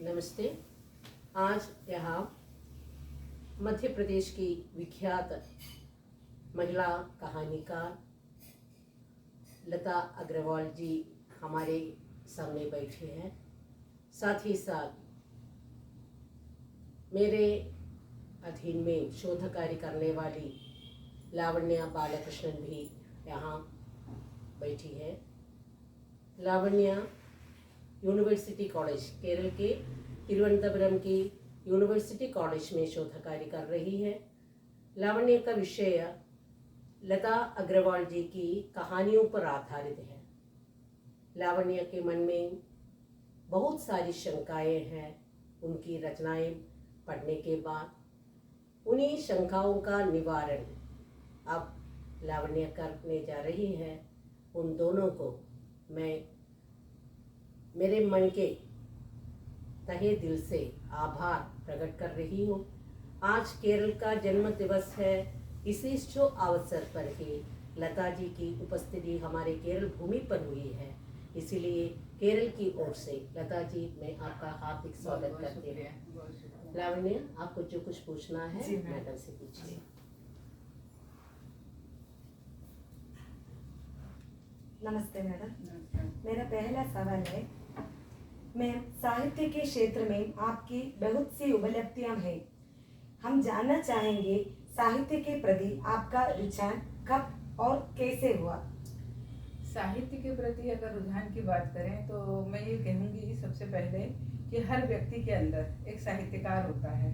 नमस्ते। आज यहाँ मध्य प्रदेश की विख्यात महिला कहानीकार लता अग्रवाल जी हमारे सामने बैठे हैं। साथ ही साथ मेरे अधीन में शोध कार्य करने वाली लावण्या बालकृष्णन भी यहाँ बैठी है। लावण्या यूनिवर्सिटी कॉलेज, केरल के तिरुवनंतपुरम की यूनिवर्सिटी कॉलेज में शोध कार्य कर रही है। लावण्य का विषय लता अग्रवाल जी की कहानियों पर आधारित है। लावण्य के मन में बहुत सारी शंकाएं हैं। उनकी रचनाएं पढ़ने के बाद उन्हीं शंकाओं का निवारण अब लावण्य करने जा रही है। उन दोनों को मैं मेरे मन के तहे दिल से आभार प्रकट कर रही हूँ। आज केरल का जन्म दिवस है। इसी शुभ अवसर पर ही लता जी की उपस्थिति हमारे केरल भूमि पर हुई है। इसीलिए केरल की ओर से लता जी मैं आपका हार्दिक स्वागत करती हूँ। लावण्य, आपको जो कुछ पूछना है मैडम से पूछिए। नमस्ते मैडम। मेरा पहला सवाल है, मैम, साहित्य के क्षेत्र में आपकी बहुत सी उपलब्धियां हैं। हम जानना चाहेंगे साहित्य के प्रति आपका रुझान कब और कैसे हुआ। साहित्य के प्रति अगर रुझान की बात करें तो मैं ये कहूँगी सबसे पहले कि हर व्यक्ति के अंदर एक साहित्यकार होता है।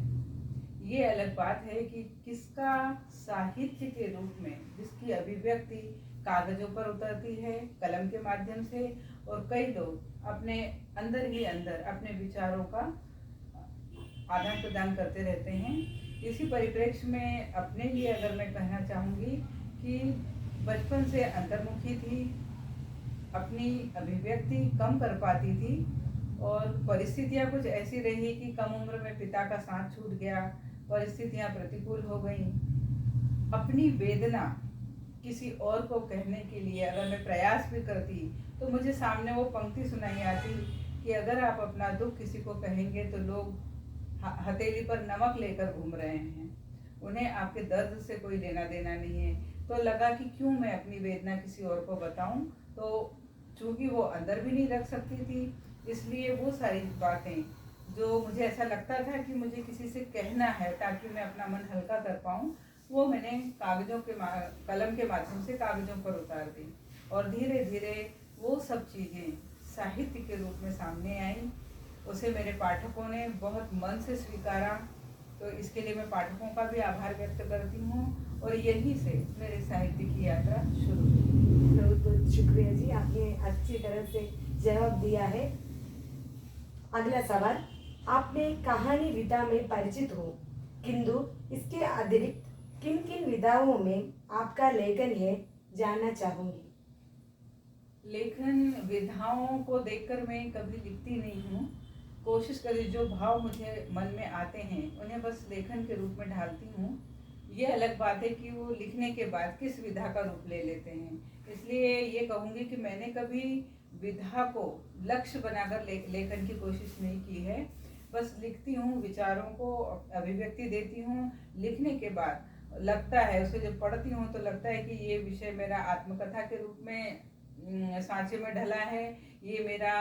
ये अलग बात है कि किसका साहित्य के रूप में जिसकी अभिव्यक्ति कागजों पर उतरती है कलम के माध्यम से, और कई लोग अपने अंदर ही अंदर अपने विचारों का आदान प्रदान करते रहते हैं। इसी परिप्रेक्ष्य में अपने लिए अगर मैं कहना चाहूँगी कि बचपन से अंतर्मुखी थी, अपनी अभिव्यक्ति कम कर पाती थी और परिस्थितियाँ कुछ ऐसी रही कि कम उम्र में पिता का साथ छूट गया, परिस्थितियाँ प्रतिकूल हो गईं। अपनी वेदना किसी और को कहने के लिए अगर मैं प्रयास भी करती तो मुझे सामने वो पंक्ति सुनाई आती कि अगर आप अपना दुख किसी को कहेंगे तो लोग हथेली पर नमक लेकर घूम रहे हैं, उन्हें आपके दर्द से कोई लेना देना नहीं है। तो लगा कि क्यों मैं अपनी वेदना किसी और को बताऊं। तो चूंकि वो अंदर भी नहीं रख सकती थी, इसलिए वो सारी बातें जो मुझे ऐसा लगता था कि मुझे किसी से कहना है ताकि मैं अपना मन हल्का कर पाऊँ, वो मैंने कागजों के कलम के माध्यम से कागजों पर उतार दी और धीरे धीरे वो सब चीज़ें साहित्य के रूप में सामने आई। उसे मेरे पाठकों ने बहुत मन से स्वीकारा, तो इसके लिए मैं पाठकों का भी आभार व्यक्त करती हूँ और यहीं से मेरे साहित्य की यात्रा शुरू हुई। बहुत बहुत शुक्रिया जी, आपने अच्छी तरह से जवाब दिया है। अगला सवाल, आपने कहानी विधा में परिचित हो, किंतु इसके अतिरिक्त किन किन विधाओं में आपका लेखन है, जानना चाहूंगी। लेखन विधाओं को देखकर मैं कभी लिखती नहीं हूँ। कोशिश करी जो भाव मुझे मन में आते हैं उन्हें बस लेखन के रूप में ढालती हूँ। ये अलग बात है कि वो लिखने के बाद किस विधा का रूप ले लेते हैं। इसलिए ये कहूँगी कि मैंने कभी विधा को लक्ष्य बनाकर लेखन की कोशिश नहीं की है। बस लिखती हूँ, विचारों को अभिव्यक्ति देती हूँ। लिखने के बाद लगता है, उसे जब पढ़ती हूँ तो लगता है कि ये विषय मेरा आत्मकथा के रूप में सांचे में ढला है, ये मेरा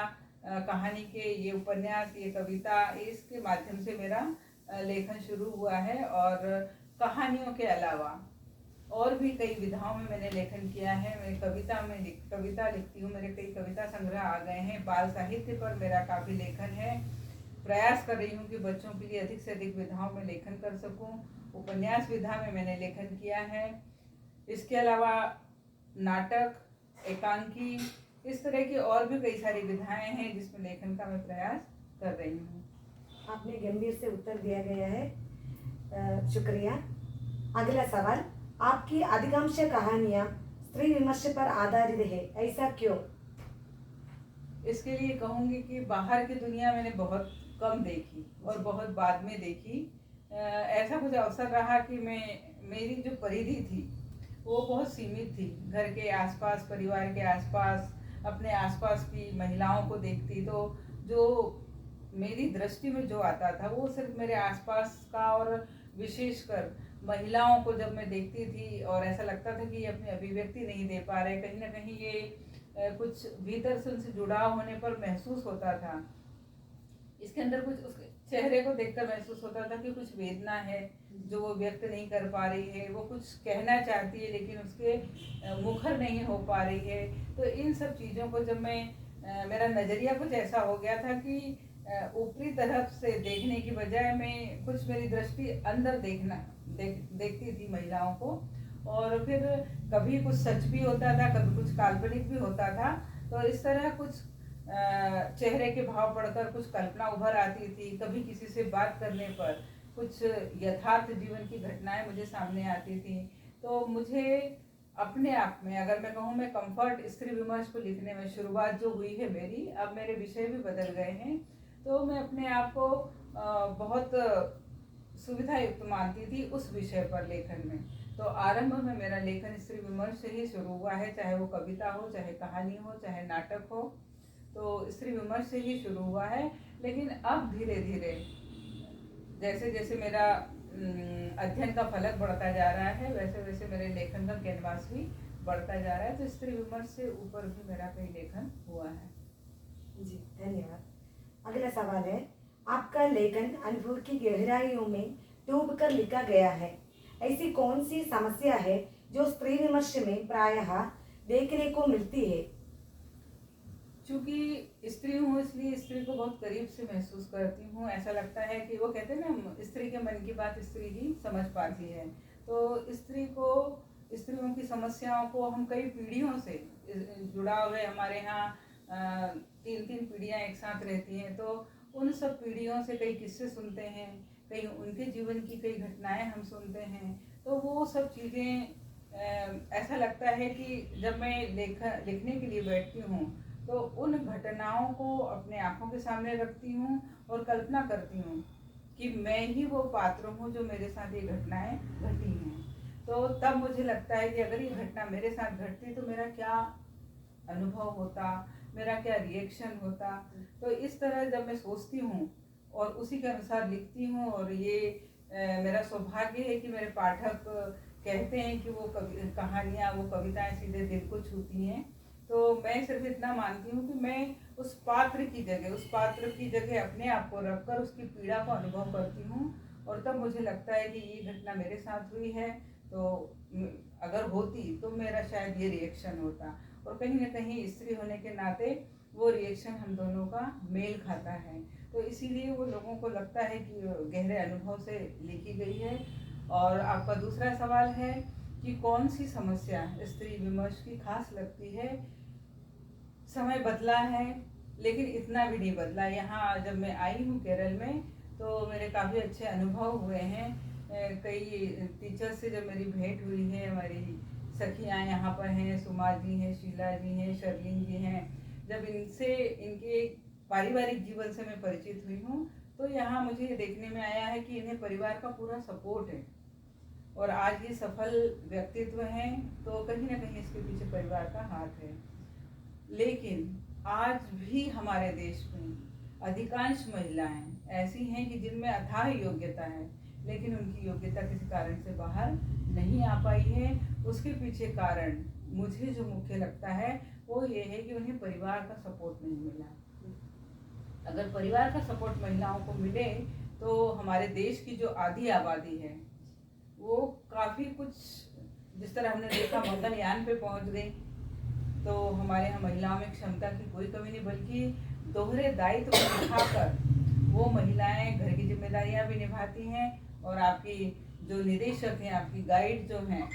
कहानी के, ये उपन्यास, ये कविता, इसके माध्यम से मेरा लेखन शुरू हुआ है। और कहानियों के अलावा और भी कई विधाओं में मैंने लेखन किया है। मैं कविता लिखती हूँ, मेरे कई कविता संग्रह आ गए हैं। बाल साहित्य पर मेरा काफ़ी लेखन है। प्रयास कर रही हूँ कि बच्चों के लिए अधिक से अधिक विधाओं में लेखन कर सकूँ। उपन्यास विधा में मैंने लेखन किया है। इसके अलावा नाटक, एकांकी, इस तरह की और भी कई सारी विधाएं हैं जिसमें लेखन का मैं प्रयास कर रही हूँ। आपने गंभीर से उत्तर दिया गया है, शुक्रिया। अगला सवाल, आपकी अधिकांश कहानियां स्त्री विमर्श पर आधारित है, ऐसा क्यों। इसके लिए कहूँगी कि बाहर की दुनिया मैंने बहुत कम देखी और बहुत बाद में देखी। ऐसा कुछ अवसर रहा कि मेरी जो परिधि थी वो बहुत सीमित थी। घर के आसपास, परिवार के आसपास, अपने आसपास की महिलाओं को देखती तो जो मेरी दृष्टि में जो आता था वो सिर्फ मेरे आसपास का, और विशेषकर महिलाओं को जब मैं देखती थी और ऐसा लगता था कि ये अपनी अभिव्यक्ति नहीं दे पा रहे, कहीं ना कहीं ये कुछ भीतर से उनसे जुड़ाव होने पर महसूस होता था। इसके अंदर कुछ उसके चेहरे को देखकर महसूस होता था कि कुछ वेदना है जो वो व्यक्त नहीं कर पा रही है, वो कुछ कहना चाहती है लेकिन उसके मुखर नहीं हो पा रही है। तो इन सब चीज़ों को जब मैं मेरा नज़रिया कुछ ऐसा हो गया था कि ऊपरी तरफ से देखने की बजाय मैं कुछ मेरी दृष्टि अंदर देखती थी महिलाओं को। और फिर कभी कुछ सच भी होता था, कभी कुछ काल्पनिक भी होता था। तो इस तरह कुछ चेहरे के भाव पढ़कर कुछ कल्पना उभर आती थी। कभी किसी से बात करने पर कुछ यथार्थ जीवन की घटनाएं मुझे सामने आती थी। तो मुझे अपने आप में, अगर मैं कहूँ, मैं कंफर्ट स्त्री विमर्श को लिखने में शुरुआत जो हुई है मेरी, अब मेरे विषय भी बदल गए हैं, तो मैं अपने आप को बहुत सुविधा युक्त मानती थी उस विषय पर लेखन में। तो आरंभ में मेरा लेखन स्त्री विमर्श से ही शुरू हुआ है, चाहे वो कविता हो, चाहे कहानी हो, चाहे नाटक हो, तो स्त्री विमर्श से ही शुरू हुआ है। लेकिन अब धीरे धीरे जैसे जैसे मेरा अध्ययन का फलक बढ़ता जा रहा है, वैसे वैसे मेरे लेखन का कैनवास भी बढ़ता जा रहा है। तो स्त्री विमर्श से ऊपर भी मेरा कई लेखन हुआ है। जी धन्यवाद। अगला सवाल है, आपका लेखन अनुभव की गहराइयों में डूब कर लिखा गया है। ऐसी कौन सी समस्या है जो स्त्री विमर्श में प्रायः देखने को मिलती है? चूँकि स्त्री हूँ इसलिए स्त्री को बहुत करीब से महसूस करती हूँ। ऐसा लगता है कि वो कहते हैं ना, स्त्री के मन की बात स्त्री ही समझ पाती है। तो स्त्रियों की समस्याओं को हम कई पीढ़ियों से जुड़ा हुए, हमारे यहाँ 3-3 पीढ़ियाँ एक साथ रहती हैं, तो उन सब पीढ़ियों से कई किस्से सुनते हैं, कई उनके जीवन की कई घटनाएं हम सुनते हैं। तो वो सब चीज़ें ऐसा लगता है कि जब मैं लिखने के लिए बैठती हूँ तो उन घटनाओं को अपने आँखों के सामने रखती हूँ और कल्पना करती हूँ कि मैं ही वो पात्र हूँ जो मेरे साथ ये घटनाएं घटी हैं। तो तब मुझे लगता है कि अगर ये घटना मेरे साथ घटती तो मेरा क्या अनुभव होता, मेरा क्या रिएक्शन होता। तो इस तरह जब मैं सोचती हूँ और उसी के अनुसार लिखती हूँ, और ये मेरा सौभाग्य है कि मेरे पाठक कहते हैं कि वो कहानियाँ, वो कविताएं सीधे दिल को छूती हैं। तो मैं सिर्फ इतना मानती हूँ कि मैं उस पात्र की जगह अपने आप को रखकर उसकी पीड़ा को अनुभव करती हूँ, और तब मुझे लगता है कि ये घटना मेरे साथ हुई है, तो अगर होती तो मेरा शायद ये रिएक्शन होता। और कहीं ना कहीं स्त्री होने के नाते वो रिएक्शन हम दोनों का मेल खाता है। तो इसीलिए वो लोगों को लगता है कि गहरे अनुभव से लिखी गई है। और आपका दूसरा सवाल है कि कौन सी समस्या स्त्री विमर्श की खास लगती है। समय बदला है लेकिन इतना भी नहीं बदला। यहाँ जब मैं आई हूँ केरल में तो मेरे काफ़ी अच्छे अनुभव हुए हैं। कई टीचर से जब मेरी भेंट हुई है, हमारी सखियाँ यहाँ पर हैं, सुमा जी हैं, शीला जी हैं, शर्लिन जी हैं, जब इनसे इनके पारिवारिक जीवन से मैं परिचित हुई हूँ तो यहाँ मुझे ये देखने में आया है कि इन्हें परिवार का पूरा सपोर्ट है और आज ये सफल व्यक्तित्व हैं। तो कहीं ना कहीं इसके पीछे परिवार का हाथ है। लेकिन आज भी हमारे देश में अधिकांश महिलाएं ऐसी हैं कि जिनमें अथाह योग्यता है, लेकिन उनकी योग्यता किसी कारण से बाहर नहीं आ पाई है। उसके पीछे कारण मुझे जो मुख्य लगता है वो ये है कि उन्हें परिवार का सपोर्ट नहीं मिला। अगर परिवार का सपोर्ट महिलाओं को मिले तो हमारे देश की जो आधी आबादी है वो काफ़ी कुछ, जिस तरह हमने देखा मंगलयान पे पहुंच गई, तो हमारे यहाँ महिलाओं में क्षमता की कोई कमी नहीं, बल्कि दोहरे दायित्व को निभाकर वो महिलाएं घर की जिम्मेदारियां भी निभाती हैं। और आपकी जो निदेशक हैं, आपकी गाइड जो हैं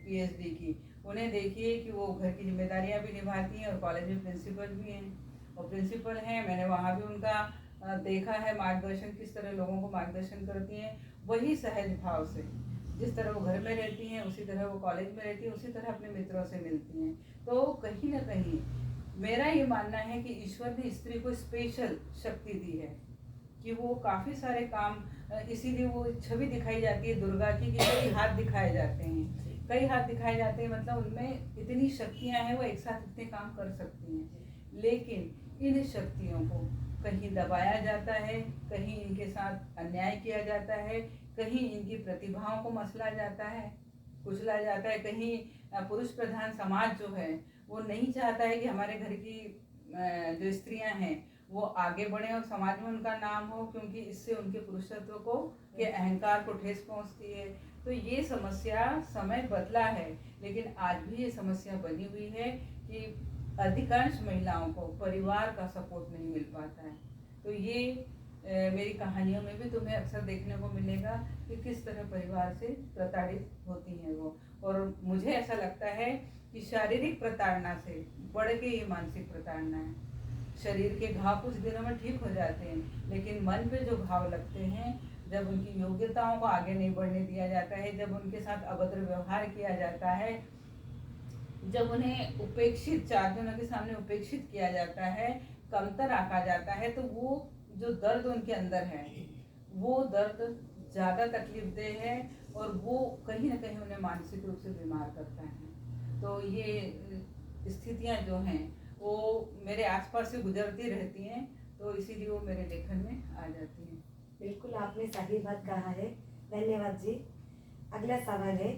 पीएचडी की, उन्हें देखिए कि वो घर की जिम्मेदारियां भी निभाती हैं और कॉलेज में प्रिंसिपल भी हैं और प्रिंसिपल हैं। मैंने वहाँ भी उनका देखा है मार्गदर्शन, किस तरह लोगों को मार्गदर्शन करती हैं। वही सहज भाव से जिस तरह वो घर में रहती हैं उसी तरह वो कॉलेज में रहती हैं, उसी तरह अपने मित्रों से मिलती हैं। तो कहीं ना कहीं मेरा ये मानना है कि ईश्वर ने स्त्री को स्पेशल शक्ति दी है कि वो काफ़ी सारे काम, इसीलिए वो छवि दिखाई जाती है दुर्गा की कि कई हाथ दिखाए जाते हैं, कई हाथ दिखाए जाते हैं, मतलब उनमें इतनी शक्तियाँ हैं, वो एक साथ इतने काम कर सकती हैं। लेकिन इन शक्तियों को कहीं दबाया जाता है, कहीं इनके साथ अन्याय किया जाता है, कहीं इनकी प्रतिभाओं को मसला जाता है, कुचला जाता है। कहीं पुरुष प्रधान समाज जो है वो नहीं चाहता है कि हमारे घर की जो स्त्रियां हैं वो आगे बढ़े और समाज में उनका नाम हो, क्योंकि इससे उनके पुरुषत्व को के अहंकार को ठेस पहुंचती है। तो ये समस्या समय बदला है, लेकिन आज भी ये समस्या बनी हुई है कि अधिकांश महिलाओं को परिवार का सपोर्ट नहीं मिल पाता है। तो ये मेरी कहानियों में भी तुम्हें अक्सर देखने को मिलेगा कि किस तरह परिवार से प्रताड़ित होती हैं वो। और मुझे ऐसा लगता है कि शारीरिक प्रताड़ना से बढ़ के ये मानसिक प्रताड़ना है। शरीर के घाव कुछ दिनों में ठीक हो जाते हैं, लेकिन मन पे जो घाव लगते हैं, जब उनकी योग्यताओं को आगे नहीं बढ़ने दिया जाता है, जब उनके साथ अभद्र व्यवहार किया जाता है, जब उन्हें उपेक्षित, चार जनों के सामने उपेक्षित किया जाता है, कमतर आंका जाता है, तो वो जो दर्द उनके अंदर है वो दर्द ज़्यादा तकलीफदेह है और वो कहीं ना कहीं उन्हें मानसिक रूप से बीमार करता है। तो ये स्थितियाँ जो हैं वो मेरे आसपास से गुजरती रहती हैं, तो इसीलिए वो मेरे लेखन में आ जाती हैं। बिल्कुल आपने सही बात कहा है, धन्यवाद जी। अगला सवाल है,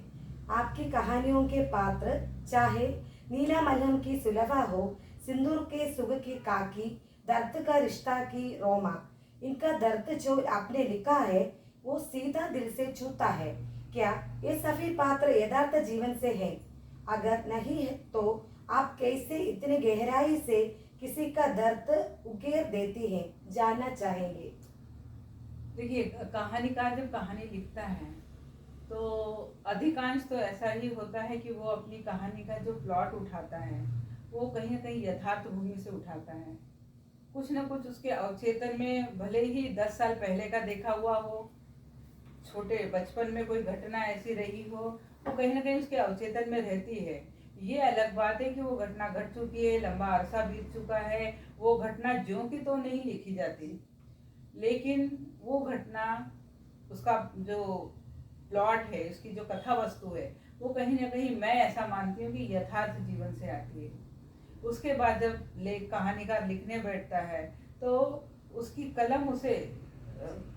आपकी कहानियों के पात्र चाहे नीला मलहम की सुलभा हो, सिंदूर के सुग की काकी, दर्द का रिश्ता की रोमा, इनका दर्द जो आपने लिखा है वो सीधा दिल से छूता है। क्या ये सभी पात्र यथार्थ जीवन से हैं? अगर नहीं है तो आप कैसे इतने गहराई से किसी का दर्द उकेर देती हैं, जानना चाहेंगे। देखिए, कहानीकार जब कहानी लिखता है तो अधिकांश तो ऐसा ही होता है कि वो अपनी कहानी का जो प्लॉट उठाता है वो कहीं ना कहीं यथार्थ भूमि से उठाता है। कुछ ना कुछ उसके अवचेतन में, भले ही 10 साल पहले का देखा हुआ हो, छोटे बचपन में कोई घटना ऐसी रही हो, वो कहीं ना कहीं उसके अवचेतन में रहती है। ये अलग बात है कि वो घटना घट चुकी है, लंबा अरसा बीत चुका है, वो घटना ज्यों की तो नहीं लिखी जाती, लेकिन वो घटना, उसका जो प्लॉट है, उसकी जो कथा वस्तु है, वो कहीं ना कहीं मैं ऐसा मानती हूँ कि यथार्थ जीवन से आती है। उसके बाद जब कहानीकार लिखने बैठता है तो उसकी कलम उसे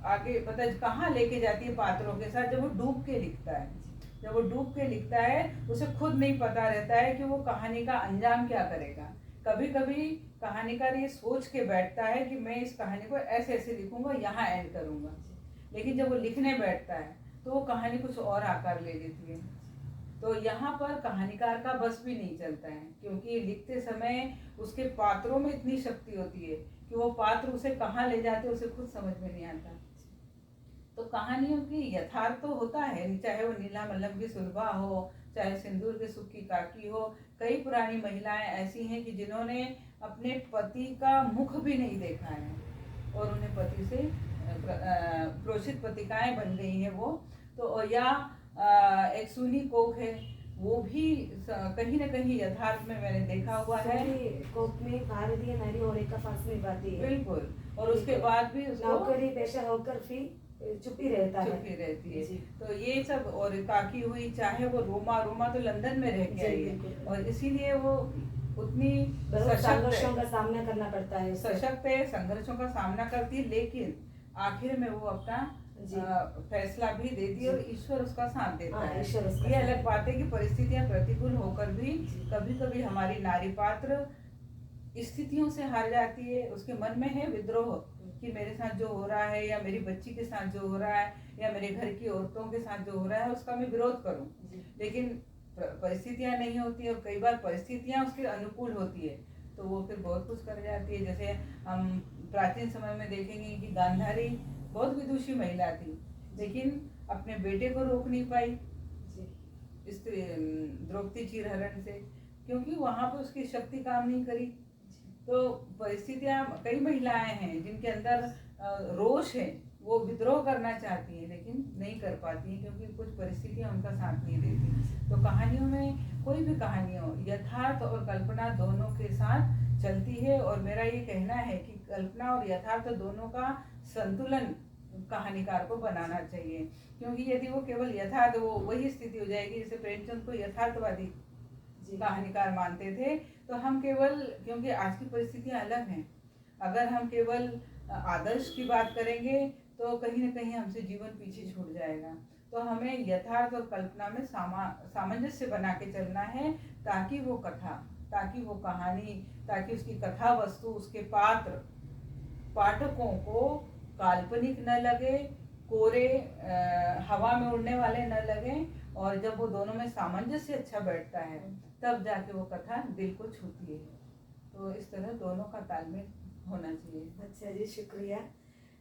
आगे पता कहाँ लेके जाती है पात्रों के साथ, जब वो डूब के लिखता है। जब वो डूब के लिखता है उसे खुद नहीं पता रहता है कि वो कहानी का अंजाम क्या करेगा। कभी कभी कहानीकार ये सोच के बैठता है कि मैं इस कहानी को ऐसे ऐसे लिखूंगा, यहाँ एंड करूंगा, लेकिन जब वो लिखने बैठता है तो वो कहानी कुछ और आकार ले लेती है। तो यहाँ पर कहानीकार का बस भी नहीं चलता है, क्योंकि लिखते समय उसके पात्रों में इतनी शक्ति होती है कि वो पात्र उसे कहाँ ले जाते उसे खुद समझ में नहीं आता। तो कहानियों की यथार्थ तो होता है, चाहे वो नीला मल्लम की सुलभा हो, चाहे सिंदूर के सुख की काकी हो। कई पुरानी महिलाएं ऐसी हैं कि जिन्होंने अपने पति का मुख भी नहीं देखा है और उन्हें पति से प्रोषित पतिकाएं बन गई हैं वो। तो या एक सुनी कोक है, वो भी कहीं ना कहीं यथार्थ में मैंने देखा हुआ है। कोक में भारतीय नारी और एक फांस निभाती है, बिल्कुल, और उसके बाद भी उसको नौकरी पेशा होकर भी चुपी रहता है, चुपी रहती है। तो ये सब, और काकी हुई, चाहे वो रोमा तो लंदन में रह के आई है और इसीलिए वो उतनी संघर्षों का सामना करना पड़ता है, सशक्त है, संघर्षों का सामना करती है, लेकिन आखिर में वो अपना फैसला भी देती है और ईश्वर उसका साथ देता है। ये अलग बात है कि परिस्थितियां प्रतिकूल होकर भी कभी कभी हमारी नारी पात्र स्थितियों से हार जाती है। उसके मन में है विद्रोह कि मेरे साथ जो हो रहा है, या मेरी बच्ची के साथ जो हो रहा है, या मेरे घर की औरतों के साथ जो हो रहा है, उसका मैं विरोध करूं, लेकिन परिस्थितियां नहीं होती और कई बार परिस्थितियां उसके अनुकूल होती है तो वो फिर बहुत कुछ कर जाती है। जैसे हम प्राचीन समय में देखेंगे कि गांधारी बहुत विदुषी महिला थी, लेकिन अपने बेटे को रोक नहीं पाई द्रौपदी चीरहरण से, क्योंकि वहां पर उसकी शक्ति काम नहीं करी। तो परिस्थितियां, कई महिलाएं हैं जिनके अंदर रोष है, वो विद्रोह करना चाहती हैं लेकिन नहीं कर पाती हैं क्योंकि कुछ परिस्थितियां उनका साथ नहीं देती। तो कहानियों में, कोई भी कहानी हो, यथार्थ और कल्पना दोनों के साथ चलती है और मेरा ये कहना है कि कल्पना और यथार्थ दोनों का संतुलन कहानीकार को बनाना चाहिए, क्योंकि यदि वो केवल यथार्थ, वो वही स्थिति हो जाएगी जैसे प्रेमचंद को यथार्थवादी कहानीकार मानते थे, तो हम केवल, क्योंकि आज की परिस्थितियां अलग हैं, अगर हम केवल आदर्श की बात करेंगे तो कहीं ना कहीं हमसे जीवन पीछे छूट जाएगा। तो हमें यथार्थ और कल्पना में सामंजस्य बना के चलना है, ताकि वो कथा, ताकि वो कहानी, ताकि उसकी कथा वस्तु, उसके पात्र पाठकों को काल्पनिक न लगे, कोरे हवा में उड़ने वाले न लगे। और जब वो दोनों में सामंजस्य अच्छा बैठता है तब जाके वो कथा दिल को छूती है। तो इस तरह दोनों का तालमेल होना चाहिए। अच्छा जी, शुक्रिया।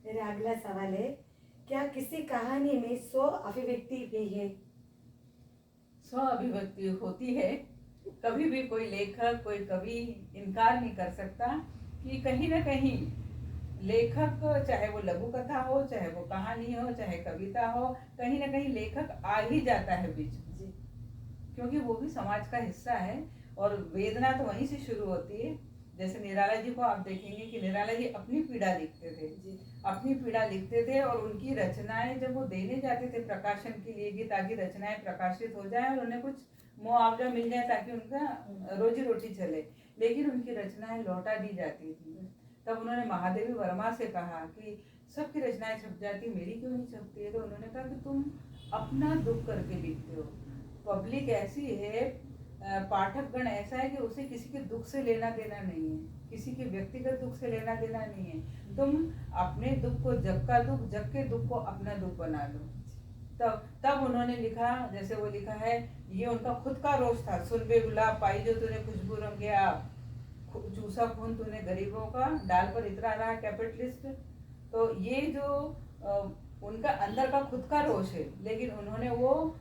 मेरा अगला सवाल है, क्या किसी कहानी में 100 अभिव्यक्ति भी है? 100 अभिव्यक्ति होती है। कभी भी कोई लेखक, कोई कवि इनकार नहीं कर सकता कि कहीं ना कहीं लेखक, चाहे वो लघु कथा हो, चाहे वो कहानी हो, चाहे कविता हो, कहीं ना कहीं लेखक आ ही जाता है बीच में, क्योंकि वो भी समाज का हिस्सा है। और वेदना तो वहीं से शुरू होती है। जैसे निराला जी को आप देखेंगे कि निराला जी अपनी पीड़ा लिखते थे, अपनी पीड़ा लिखते थे, और उनकी रचनाएं जब वो देने जाते थे प्रकाशन के लिए कि ताकि रचनाएं प्रकाशित हो जाए और उन्हें कुछ मुआवजा मिल जाए ताकि उनका रोजी रोटी चले, लेकिन उनकी रचनाएं लौटा दी जाती थी। तब उन्होंने महादेवी वर्मा से कहा कि सबकी रचनाएं छप जाती, मेरी क्यों नहीं छपती है? तो उन्होंने कहा कि तुम अपना दुख करके लिखते हो। पब्लिक ऐसी है, पाठकगण ऐसा है कि उसे किसी के दुख से लेना देना नहीं है, किसी के व्यक्तिगत दुख से लेना देना नहीं है। तुम अपने दुख को जग का दुख, जग के दुख को अपना दुख बना लो। तब उन्होंने लिखा, जैसे वो लिखा है, ये उनका खुद का रोष था। सुन बे गुलाब पाई जो तूने खुशबू रंगे आप, चूसा खून तूने गरीबों का, डाल पर इतरा रहा कैपिटलिस्ट। तो ये जो उनका अंदर का खुद का रोष है, लेकिन उन्होंने वो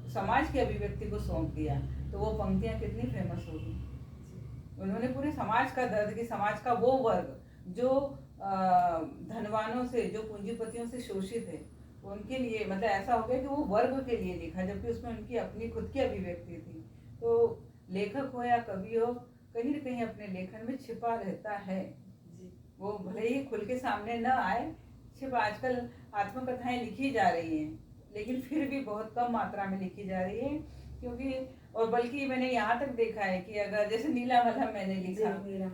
समाज की अभिव्यक्ति को सौंप दिया। तो वो पंक्तियां कितनी फेमस होगी। उन्होंने पूरे समाज का दर्द, की समाज का वो वर्ग जो धनवानों से, जो पूंजीपतियों से शोषित है, उनके लिए, मतलब ऐसा हो गया कि वो वर्ग के लिए लिखा, जबकि उसमें उनकी अपनी खुद की अभिव्यक्ति थी। तो लेखक हो या कवि हो, कहीं न कहीं अपने लेखन में छिपा रहता है। वो भले ही खुल के सामने न आए, छिपा। आजकल आत्मकथाएं लिखी जा रही हैं, लेकिन फिर भी बहुत कम मात्रा में लिखी जा रही है, क्योंकि और बल्कि मैंने यहाँ तक देखा है कि अगर जैसे नीला मलहम मैंने लिखा,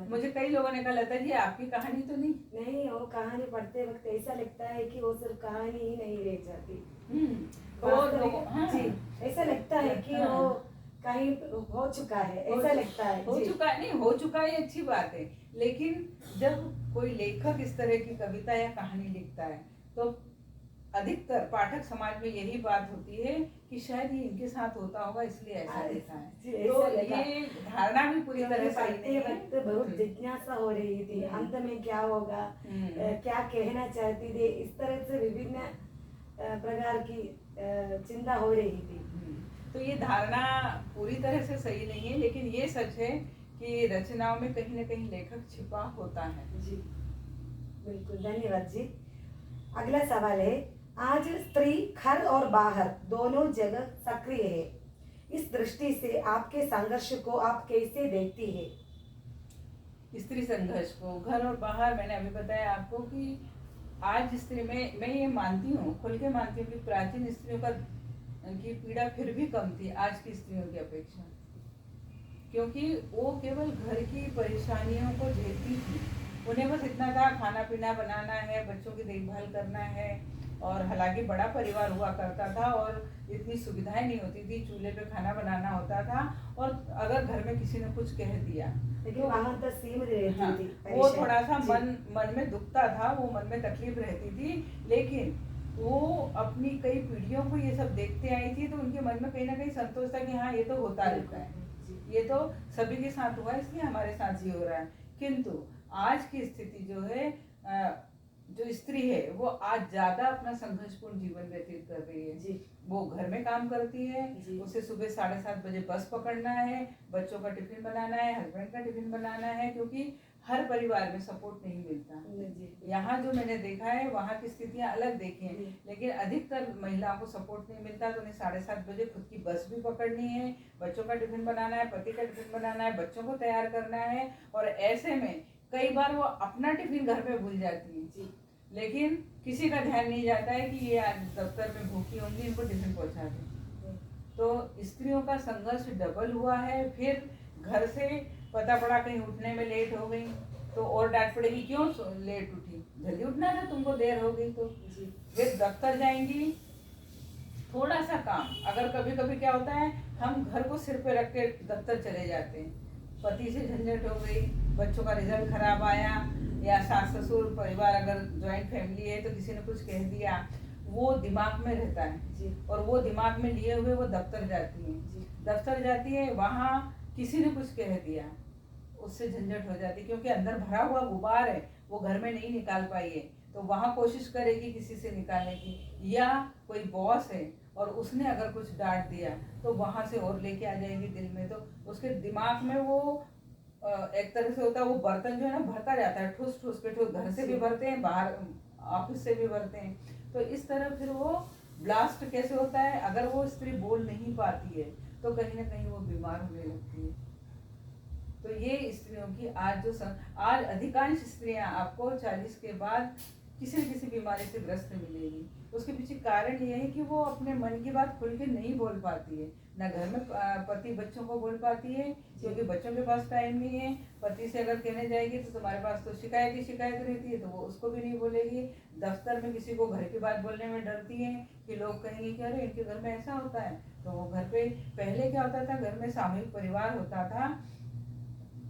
मुझे कई लोगों ने कहा, लता जी आपकी कहानी तो नहीं। वो कहानी पढ़ते वक्त ऐसा लगता है कि वो सिर्फ कहानी ही नहीं रह जाती। जी, ऐसा लगता है कि वो कहीं हो चुका है, ऐसा लगता है। हो चुका नहीं, हो चुका है, अच्छी बात है। लेकिन जब कोई लेखक इस तरह की कविता या कहानी लिखता है, तो अधिकतर पाठक समाज में यही बात होती है कि शायद ये इनके साथ होता होगा, इसलिए ऐसा लिखा है। तो ये धारणा भी पूरी तरह से नहीं है। बहुत जिज्ञासा हो रही थी, अंत में क्या होगा, क्या कहना चाहती थी, इस तरह से विभिन्न प्रकार की चिंता हो रही थी। तो ये धारणा पूरी तरह से सही नहीं है, लेकिन ये सच है कि रचनाओं में कहीं न कहीं लेखक छिपा होता है। जी बिल्कुल, धन्यवाद जी। अगला सवाल है, आज स्त्री घर और बाहर दोनों जगह सक्रिय है। इस दृष्टि से आपके संघर्ष को आप कैसे देखती है? स्त्री संघर्ष को घर और बाहर, मैंने अभी बताया आपको कि आज स्त्री में मैं ये मानती हूँ, खुल के मानती हूँ कि प्राचीन स्त्रियों की पीड़ा फिर भी कम थी आज की स्त्रियों की अपेक्षा, क्योंकि वो केवल घर की परेशानियों को झेलती थी। उन्हें बस इतना था, खाना पीना बनाना है, बच्चों की देखभाल करना है, और हालांकि बड़ा परिवार हुआ करता था और इतनी सुविधाएं नहीं होती थी, चूल्हे पे खाना बनाना होता था, और अगर घर में किसी ने कुछ कह दिया, लेकिन वहाँ तो सीमित रहती थी, वो थोड़ा सा मन में दुखता था, वो मन में तकलीफ रहती थी। लेकिन वो अपनी कई पीढ़ियों को ये सब देखते आई थी, तो उनके मन में कहीं ना कहीं संतोष था कि हाँ, ये तो होता रहता है, ये तो सभी के साथ हुआ, इसलिए हमारे साथ भी हो रहा है। किंतु आज की स्थिति जो है, जो स्त्री है वो आज ज्यादा अपना संघर्षपूर्ण जीवन व्यतीत कर रही है। जी। वो घर में काम करती है, उसे सुबह 7:30 बजे बस पकड़ना है, बच्चों का टिफिन बनाना है, हस्बैंड का टिफिन बनाना है, क्योंकि हर परिवार में सपोर्ट नहीं मिलता। यहाँ जो मैंने देखा है, वहाँ की स्थितियाँ अलग देखी हैं, लेकिन अधिकतर महिलाओं को सपोर्ट नहीं मिलता। तो उन्हें 7:30 बजे खुद की बस भी पकड़नी है, बच्चों का टिफिन बनाना है, पति का टिफिन बनाना है, बच्चों को तैयार करना है, और ऐसे में कई बार वो अपना टिफिन घर पे भूल जाती है। लेकिन किसी का ध्यान नहीं जाता है कि ये आज दफ्तर में भूखी होंगी, इनको टिफिन पहुंचा दें। तो स्त्रियों का संघर्ष डबल हुआ है। फिर घर से पता पड़ा कहीं उठने में लेट हो गई, तो और डांट पड़ेगी, क्यों लेट उठी, जल्दी उठना था तुमको, देर हो गई तो। फिर दफ्तर जाएंगी, थोड़ा सा काम, अगर कभी कभी क्या होता है हम घर को सिर पे रख के दफ्तर चले जाते हैं, पति से झंझट हो गई, बच्चों का रिजल्ट खराब आया, या सास ससुर परिवार अगर ज्वाइंट फैमिली है तो किसी ने कुछ कह दिया, वो दिमाग में रहता है और वो दिमाग में लिए हुए वो दफ्तर जाती है। दफ्तर जाती है, वहाँ किसी ने कुछ कह दिया, उससे झंझट हो जाती है, क्योंकि अंदर भरा हुआ गुबार है, वो घर में नहीं निकाल पाई है, तो वहाँ कोशिश करेगी किसी से निकालने की। या कोई बॉस है और उसने अगर कुछ डांट दिया तो वहाँ से और लेके आ जाएगी दिल में, तो उसके दिमाग में वो एक तरह से होता है, वो बर्तन जो है ना भरता जाता है, ठूस ठूस के, ठूस, घर से भी भरते हैं, बाहर ऑफिस से भी भरते हैं, तो इस तरह फिर वो ब्लास्ट कैसे होता है, अगर वो स्त्री बोल नहीं पाती है तो कहीं ना कहीं वो बीमार होने लगती है। तो ये स्त्रियों की आज अधिकांश स्त्रियां आपको 40 के बाद किसी न किसी बीमारी से ग्रस्त मिलेगी। उसके पीछे कारण ये है कि वो अपने मन की बात खुल के नहीं बोल पाती है, ना घर में पति बच्चों को बोल पाती है, क्योंकि बच्चों के पास टाइम नहीं है। पति से अगर कहने जाएगी तो तुम्हारे पास तो शिकायत ही शिकायत रहती है, तो वो उसको भी नहीं बोलेगी। दफ्तर में किसी को घर की बात बोलने में डरती है कि लोग कहेंगे कि अरे इनके घर में ऐसा होता है, तो वो घर पे पहले क्या होता था, घर में सामूहिक परिवार होता था,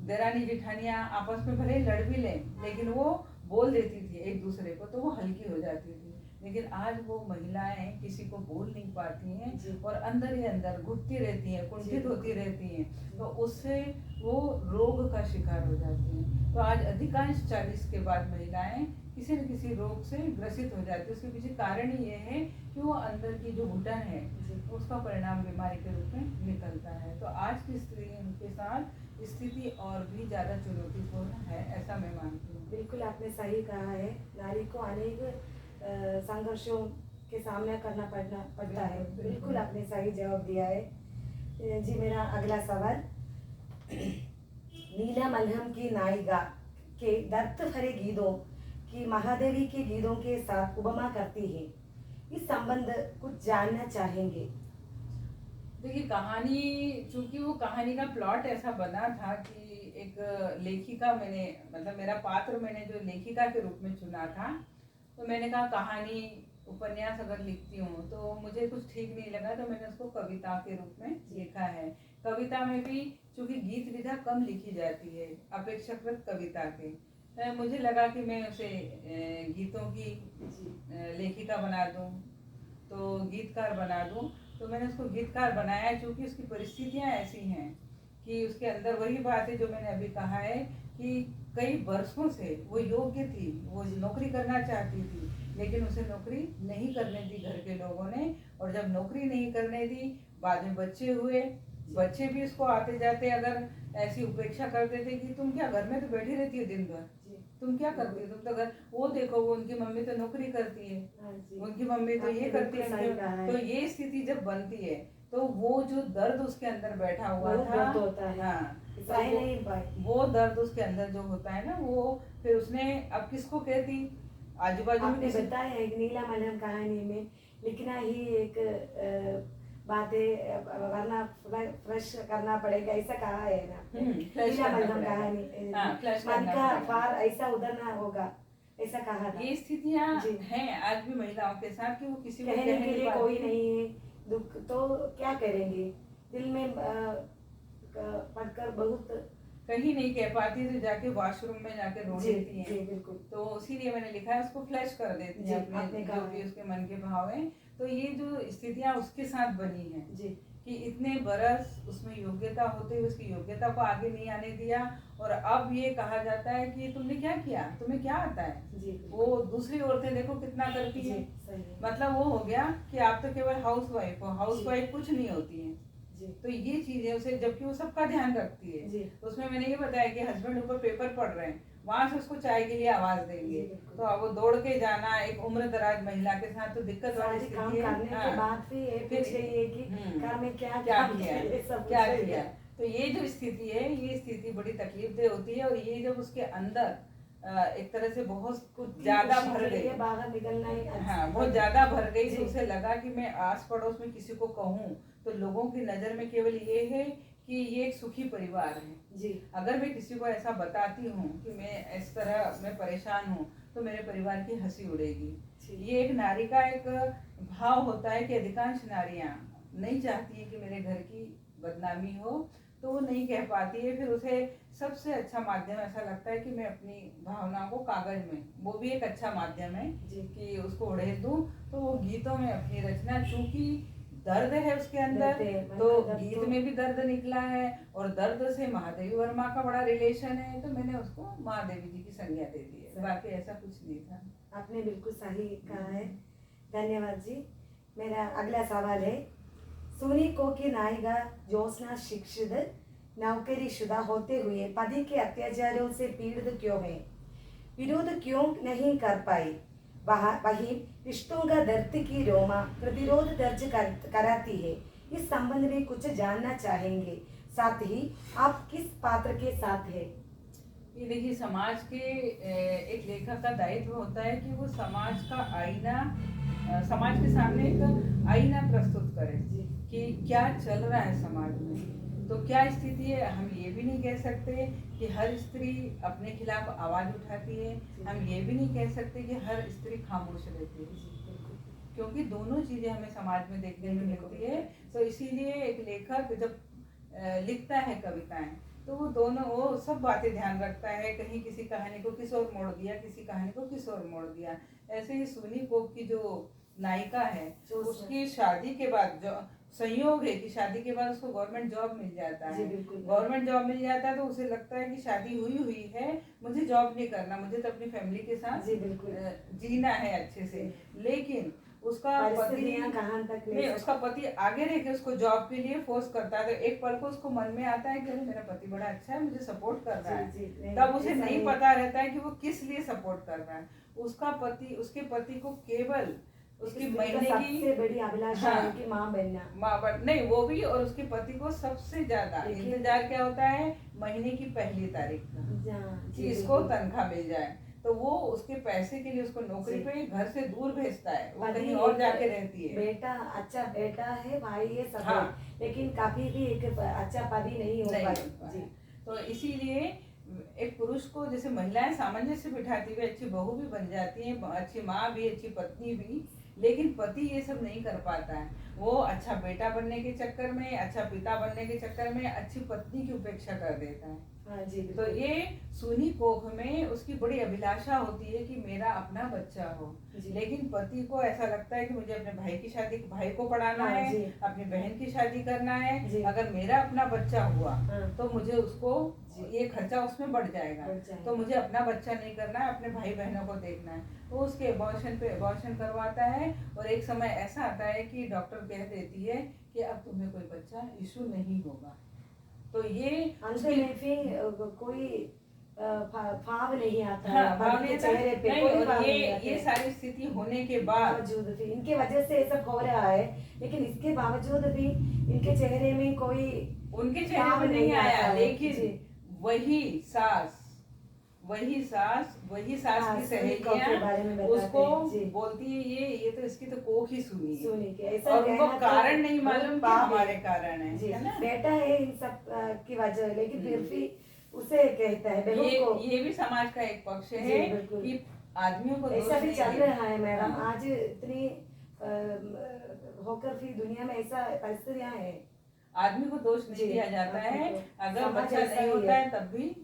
देरानी जेठानियाँ आपस में भले ही लड़ भी लें लेकिन वो बोल देती थी एक दूसरे को, तो वो हल्की हो जाती थी। लेकिन आज वो महिलाएं किसी को बोल नहीं पाती हैं और अंदर ही अंदर घुटती रहती हैं, कुंठित होती रहती हैं, तो उससे वो रोग का शिकार हो जाती हैं। तो आज अधिकांश 40 के बाद महिलाएं किसी न किसी रोग से ग्रसित हो जाती है। उसके पीछे कारण ही ये है कि वो अंदर की जो घुटन है उसका परिणाम बीमारी के रूप में निकलता है। तो आज की स्त्री के साथ स्थिति और भी ज़्यादा चुनौतीपूर्ण है, ऐसा मैं मानती हूँ। बिल्कुल आपने सही कहा है, नारी को अनेक संघर्षों के सामना करना पड़ता है। बिल्कुल आपने सही जवाब दिया है जी। मेरा अगला सवाल, नीला मलहम की नायिका के दर्द भरे गीतों की महादेवी के गीतों के साथ उपमा करती है, इस संबंध कुछ जानना चाहेंगे। देखिए, कहानी, चूंकि वो कहानी का प्लॉट ऐसा बना था कि एक लेखिका, मैंने मतलब मेरा पात्र मैंने जो लेखिका के रूप में चुना था, तो मैंने कहा कहानी उपन्यास अगर लिखती हूँ तो मुझे कुछ ठीक नहीं लगा, तो मैंने उसको कविता के रूप में लिखा है। कविता में भी चूंकि गीत विधा कम लिखी जाती है अपेक्षाकृत कविता के, मुझे लगा कि मैं उसे गीतों की लेखिका बना दूँ, तो गीतकार बना दूँ, तो मैंने उसको गीतकार बनाया। चूँकि उसकी परिस्थितियाँ ऐसी हैं कि उसके अंदर वही बात है जो मैंने अभी कहा है कि कई वर्षों से वो योग्य थी, वो नौकरी करना चाहती थी, लेकिन उसे नौकरी नहीं करने दी घर के लोगों ने, और जब नौकरी नहीं करने दी, बाद में बच्चे हुए, बच्चे भी उसको आते जाते अगर ऐसी उपेक्षा करते थे कि तुम क्या घर में तो बैठी रहती हो दिन भर, तुम क्या करती हो, तुम तो घर, वो देखो वो उनकी मम्मी तो नौकरी करती है, उनकी मम्मी तो ये करती है। तो ये स्थिति जब बनती है तो वो जो दर्द उसके अंदर बैठा हुआ था, हाँ, वो दर्द उसके अंदर जो होता है ना, वो फिर उसने अब किसको कहती, आजू बाजू में बताया है नीला मलहम कहानी में लिखना ही एक बातें, वरना फ्रेश करना पड़ेगा, ऐसा कहा है ना। नीला मलहम कहानी मन का फार ऐसा उधर ना होगा, ऐसा कहा था। ये स्थितियाँ हैं आज भी महिलाओं के साथ कि वो किसी को कहने के लिए कोई नहीं है, दुख तो क्या करेंगे, दिल में पढ़कर बहुत कहीं नहीं कह पाती, तो जाके वॉशरूम में जाके रो देती हैं। बिल्कुल। तो इसीलिए मैंने लिखा है, उसको फ्लैश कर देती है अपने जो भी उसके मन के भाव हैं। तो ये जो स्थितियाँ उसके साथ बनी हैं जी, कि इतने बरस उसमें योग्यता होते हुए उसकी योग्यता को आगे नहीं आने दिया, और अब ये कहा जाता है कि तुमने क्या किया, तुम्हें क्या आता है जी। वो दूसरी औरतें देखो कितना करती हैं, मतलब वो हो गया कि आप तो केवल हाउस वाइफ हो, हाउस वाइफ कुछ नहीं होती है। तो ये चीज है उसे, जबकि वो सबका ध्यान रखती है। उसमें मैंने ये बताया कि हस्बैंड ऊपर पेपर पढ़ रहे हैं, वहां से उसको चाय के लिए आवाज देंगे, तो अब वो दौड़ के जाना एक उम्र दराज महिला के साथ तो दिक्कत वाली स्थिति है। क्या किया, तो ये जो स्थिति है, ये स्थिति बड़ी तकलीफदेह होती है, और ये जब उसके अंदर एक तरह से बहुत कुछ ज्यादा भर गई, बाहर निकलना ही, हाँ बहुत ज्यादा भर गई, तो उसे लगा कि मैं आस पड़ोस में किसी को कहूँ तो लोगों की नजर में केवल ये है कि ये एक सुखी परिवार है। जी अगर मैं किसी को ऐसा बताती हूँ कि मैं इस तरह मैं परेशान हूँ तो मेरे परिवार की हंसी उड़ेगी। जी ये एक नारी का एक भाव होता है कि अधिकांश नारियां नहीं चाहती है कि मेरे घर की बदनामी हो, तो वो नहीं कह पाती है। फिर उसे सबसे अच्छा माध्यम ऐसा लगता है कि मैं अपनी भावनाओं को कागज में, वो भी एक अच्छा माध्यम है जी कि उसको उड़ेल दूं, तो वो गीतों में अपनी रचना, चूंकि दर्द है उसके अंदर, दर्द है, मन तो का दर्द गीत तो- में भी दर्द निकला है और दर्द से महादेवी वर्मा का बड़ा रिलेशन है, तो मैंने उसको महादेवी जी की संज्ञा दे दी है। बाकी ऐसा कुछ नहीं था। आपने बिल्कुल सही कहा है, धन्यवाद जी। मेरा अगला सवाल है, सोनी को की नायिका ज्योत्सना शिक्षित नौकरीशुदा होते हुए पति के अत्याचारों से पीड़ित क्यों है, विरोध क्यों नहीं कर पाई, वही रिश्तों का दर्द की रोमा प्रतिरोध दर्ज कराती है। इस संबंध में कुछ जानना चाहेंगे, साथ ही आप किस पात्र के साथ है। ये देखिए, समाज के एक लेखक का दायित्व होता है कि वो समाज का आईना, समाज के सामने एक आईना प्रस्तुत करे कि क्या चल रहा है समाज में, तो क्या स्थिति है। हम ये भी नहीं कह सकते कि हर स्त्री अपने खिलाफ आवाज उठाती है, हम ये भी नहीं कह सकते कि हर स्त्री खामोश रहती है, क्योंकि दोनों चीजें हमें समाज में देखने में मिलती है। तो इसीलिए एक लेखक जब लिखता है कविताएं, तो वो दोनों, वो सब बातें ध्यान रखता है। कहीं किसी कहानी को किस ओर मोड़ दिया, किसी कहानी को किस ओर मोड़ दिया। ऐसे ही सोनी कोक की जो नायिका है, उसकी शादी के बाद जो संयोग है कि शादी के बाद उसको गवर्नमेंट जॉब मिल जाता है। गवर्नमेंट जॉब मिल जाता है तो उसे लगता है कि शादी हुई है, मुझे जॉब नहीं करना, मुझे तो अपनी फैमिली के साथ जीना है अच्छे से। लेकिन उसका पति कहाँ तक नहीं, उसका पति आगे रह के उसको जॉब के लिए फोर्स करता है। तो एक पल को उसको मन में आता है कि मेरा पति बड़ा अच्छा है, मुझे सपोर्ट कर रहा है। तब उसे नहीं पता रहता है कि वो किस लिए सपोर्ट कर रहा है। उसका पति, उसके पति को केवल उसकी महीने की सबसे बड़ी अभिलाषा है कि माँ बनना, नहीं, वो भी, और उसके पति को सबसे ज्यादा इंतजार क्या होता है, महीने की पहली तारीख का, कि इसको तनख्वाह मिल जाए। तो वो उसके पैसे के लिए उसको नौकरी पे घर से दूर भेजता है, वो कहीं और जाके रहती है। बेटा अच्छा बेटा है, भाई ये सब है, लेकिन कभी भी एक अच्छा पति नहीं हो पाई। तो इसीलिए एक पुरुष को, जैसे महिलाएं सामंजस्य बिठाती हुई अच्छी बहू भी बन जाती हैं, अच्छी माँ भी, अच्छी पत्नी भी, लेकिन पति ये सब नहीं कर पाता है। वो अच्छा बेटा बनने के चक्कर में, अच्छा पिता बनने के चक्कर में अच्छी पत्नी की उपेक्षा कर देता है। तो ये सोनी कोख में उसकी बड़ी अभिलाषा होती है कि मेरा अपना बच्चा हो, लेकिन पति को ऐसा लगता है कि मुझे अपने भाई की शादी, भाई को पढ़ाना है, अपनी बहन की शादी करना है। अगर मेरा अपना बच्चा हुआ तो मुझे उसको, ये खर्चा उसमें बढ़ जाएगा, तो मुझे अपना बच्चा नहीं करना है, अपने भाई बहनों को देखना है। तो उसके अबॉर्शन पे अबॉर्शन करवाता है, और एक समय ऐसा आता है कि डॉक्टर कह देती है कि अब तुम्हें कोई बच्चा इशू नहीं होगा। तो ये अंत में फिर कोई भाव नहीं आता है, भाव नहीं, चेहरे पे नहीं, कोई और भाव नहीं आता ये है। सारी स्थिति होने के बाद बावजूद भी इनके वजह से ऐसा हो रहा है, लेकिन इसके बावजूद भी इनके चेहरे में कोई, उनके चेहरे पे नहीं आया, लेकिन वही सास की सहेलियां उसको बोलती है, ये तो इसकी तो कोख ही सुनी है, और उनको कारण नहीं मालूम कि हमारे कारण है ना? बेटा है इन सब की वजह, लेकिन फिर भी उसे कहता है बहू को। ये भी समाज का एक पक्ष है कि आदमियों को ऐसा भी चल रहा है मैडम, आज इतनी होकर फिर दुनिया में ऐसा परिस्थितियां है, आदमी को दोष नहीं दिया जाता है। अगर बच्चा नहीं होता है तब भी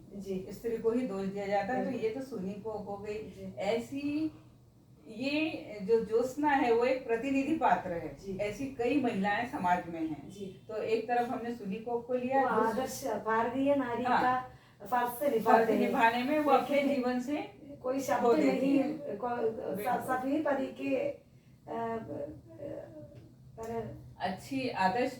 स्त्री को ही दोष दिया जाता है। तो ये तो सोनी कोख हो गई। ऐसी ये जो ज्योत्सना है वो एक प्रतिनिधि पात्र है, ऐसी कई महिलाएं समाज में हैं। तो एक तरफ हमने सोनी कोख को लिया, आदर्श भारतीय नारी का फर्ज निभाने में वो अपने जीवन से कोई शब्द नहीं, सभी तरीके अच्छी आदर्श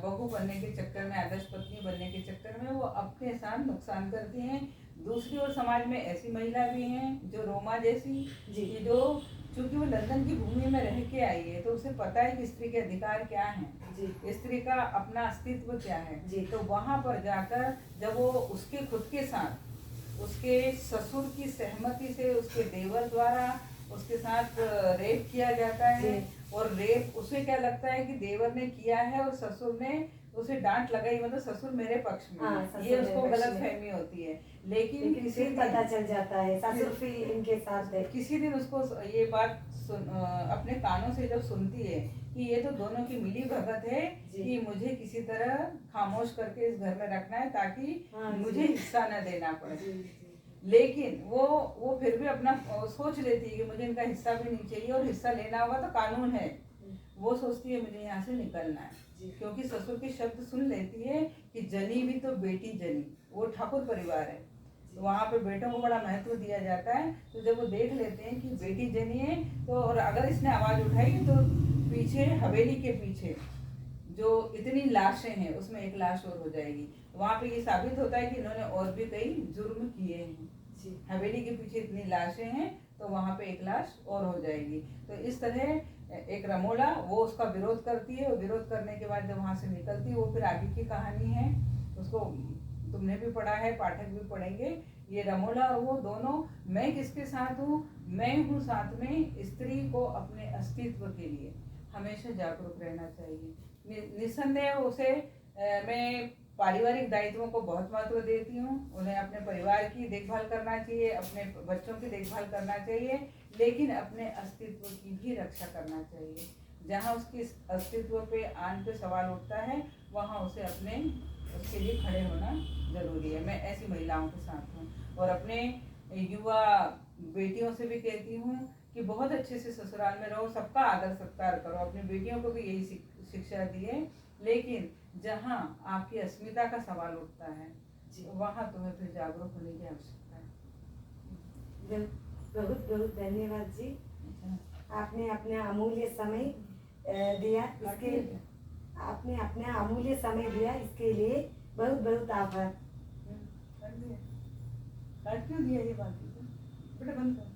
बहू बनने के चक्कर में, आदर्श पत्नी बनने के चक्कर में वो अपने साथ नुकसान करती हैं। दूसरी ओर समाज में ऐसी महिला भी हैं जो रोमा जैसी, जो चूंकि वो लंदन की भूमि में रह के आई है, तो उसे पता है कि स्त्री के अधिकार क्या हैं, स्त्री का अपना अस्तित्व क्या है। तो वहां पर जाकर जब वो उसके खुद के साथ, उसके ससुर की सहमति से, उसके देवर द्वारा उसके साथ रेप किया जाता है, और रेप उसे क्या लगता है कि देवर ने किया है और ससुर ने उसे डांट लगाई, मतलब ससुर मेरे पक्ष में हाँ, है। ससुर ये मेरे उसको पक्ष गलत में। फहमी होती है। लेकिन लेकिन किसी फिर पता चल जाता है ससुर फिर- भी इनके साथ है। किसी दिन उसको ये बात अपने कानों से जब सुनती है कि ये तो दोनों की मिली भगत है जी। कि मुझे किसी तरह खामोश करके इस घर में रखना है ताकि हाँ, जी। मुझे हिस्सा न देना पड़े। जी, जी। लेकिन वो फिर भी अपना सोच लेती है कि मुझे इनका हिस्सा भी नहीं चाहिए, और हिस्सा लेना होगा तो कानून है। वो सोचती है मुझे यहाँ से निकलना है, जी। क्योंकि ससुर के शब्द सुन लेती है कि जनी भी तो बेटी जनी। वो ठाकुर परिवार है, तो वहाँ पे बेटों को बड़ा महत्व दिया जाता है। तो जब वो देख लेते हैं कि बेटी जनी है, तो और अगर इसने आवाज उठाई तो पीछे हवेली के पीछे जो इतनी लाशें हैं उसमें एक लाश और हो जाएगी। वहाँ पे ये साबित होता है कि इन्होंने और भी कई जुर्म किए हैं। जी। हवेली के पीछे इतनी लाशें हैं तो वहाँ पे एक लाश और हो जाएगी। तो इस तरह एक रमोला वो उसका विरोध करती है, और विरोध करने के बाद जब वहाँ से निकलती है, वो फिर आगे की कहानी है, उसको तुमने भी पढ़ा है, पाठक भी पढ़ेंगे। ये रमोला और वो दोनों, मैं किसके साथ हूँ, मैं हूँ साथ में। स्त्री को अपने अस्तित्व के लिए हमेशा जागरूक रहना चाहिए। निस्संदेह उसे मैं पारिवारिक दायित्वों को बहुत महत्व देती हूँ। उन्हें अपने परिवार की देखभाल करना चाहिए, अपने बच्चों की देखभाल करना चाहिए, लेकिन अपने अस्तित्व की भी रक्षा करना चाहिए। जहाँ उसकी अस्तित्व पे आन पे सवाल उठता है, वहाँ उसे उसके लिए खड़े होना जरूरी है। मैं ऐसी महिलाओं के साथ हूँ, और अपने युवा बेटियों से भी कहती हूँ कि बहुत अच्छे से ससुराल में रहो, सबका आदर सत्कार करो। अपनी बेटियों को भी यही शिक्षा दी है। लेकिन जहाँ आपकी अस्मिता का सवाल उठता है, वहाँ तुम्हें फिर जागरूक होने की आवश्यकता है। बहुत बहुत धन्यवाद जी। आपने अपना अमूल्य समय दिया, इसके आपने अपना अमूल्य समय दिया, इसके लिए बहुत बहुत आभार। क्यों दिया ये बात? बेटा बंद कर।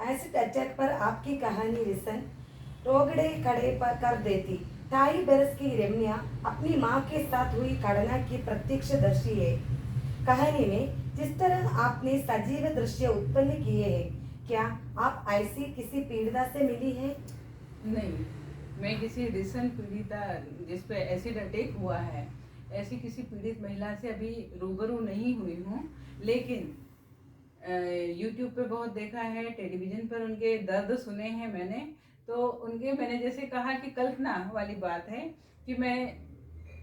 एसिड अटैक पर आपकी कहानी रिसन रोगड़े खड़े पर कर देती। 2.5 बरस की रम्या अपनी माँ के साथ हुई घटना की प्रत्यक्षदर्शी है। कहानी में जिस तरह आपने सजीव दृश्य उत्पन्न किए हैं, क्या आप ऐसी किसी पीड़िता से मिली है? नहीं, मैं किसी रिसन पीड़िता जिसपे एसिड अटैक हुआ है, ऐसी किसी पीड़ित महिला से अभी रूबरू नहीं हुई हूँ। लेकिन यूट्यूब पे बहुत देखा है, टेलीविज़न पर उनके दर्द सुने हैं मैंने। तो मैंने जैसे कहा कि कल्पना वाली बात है कि मैं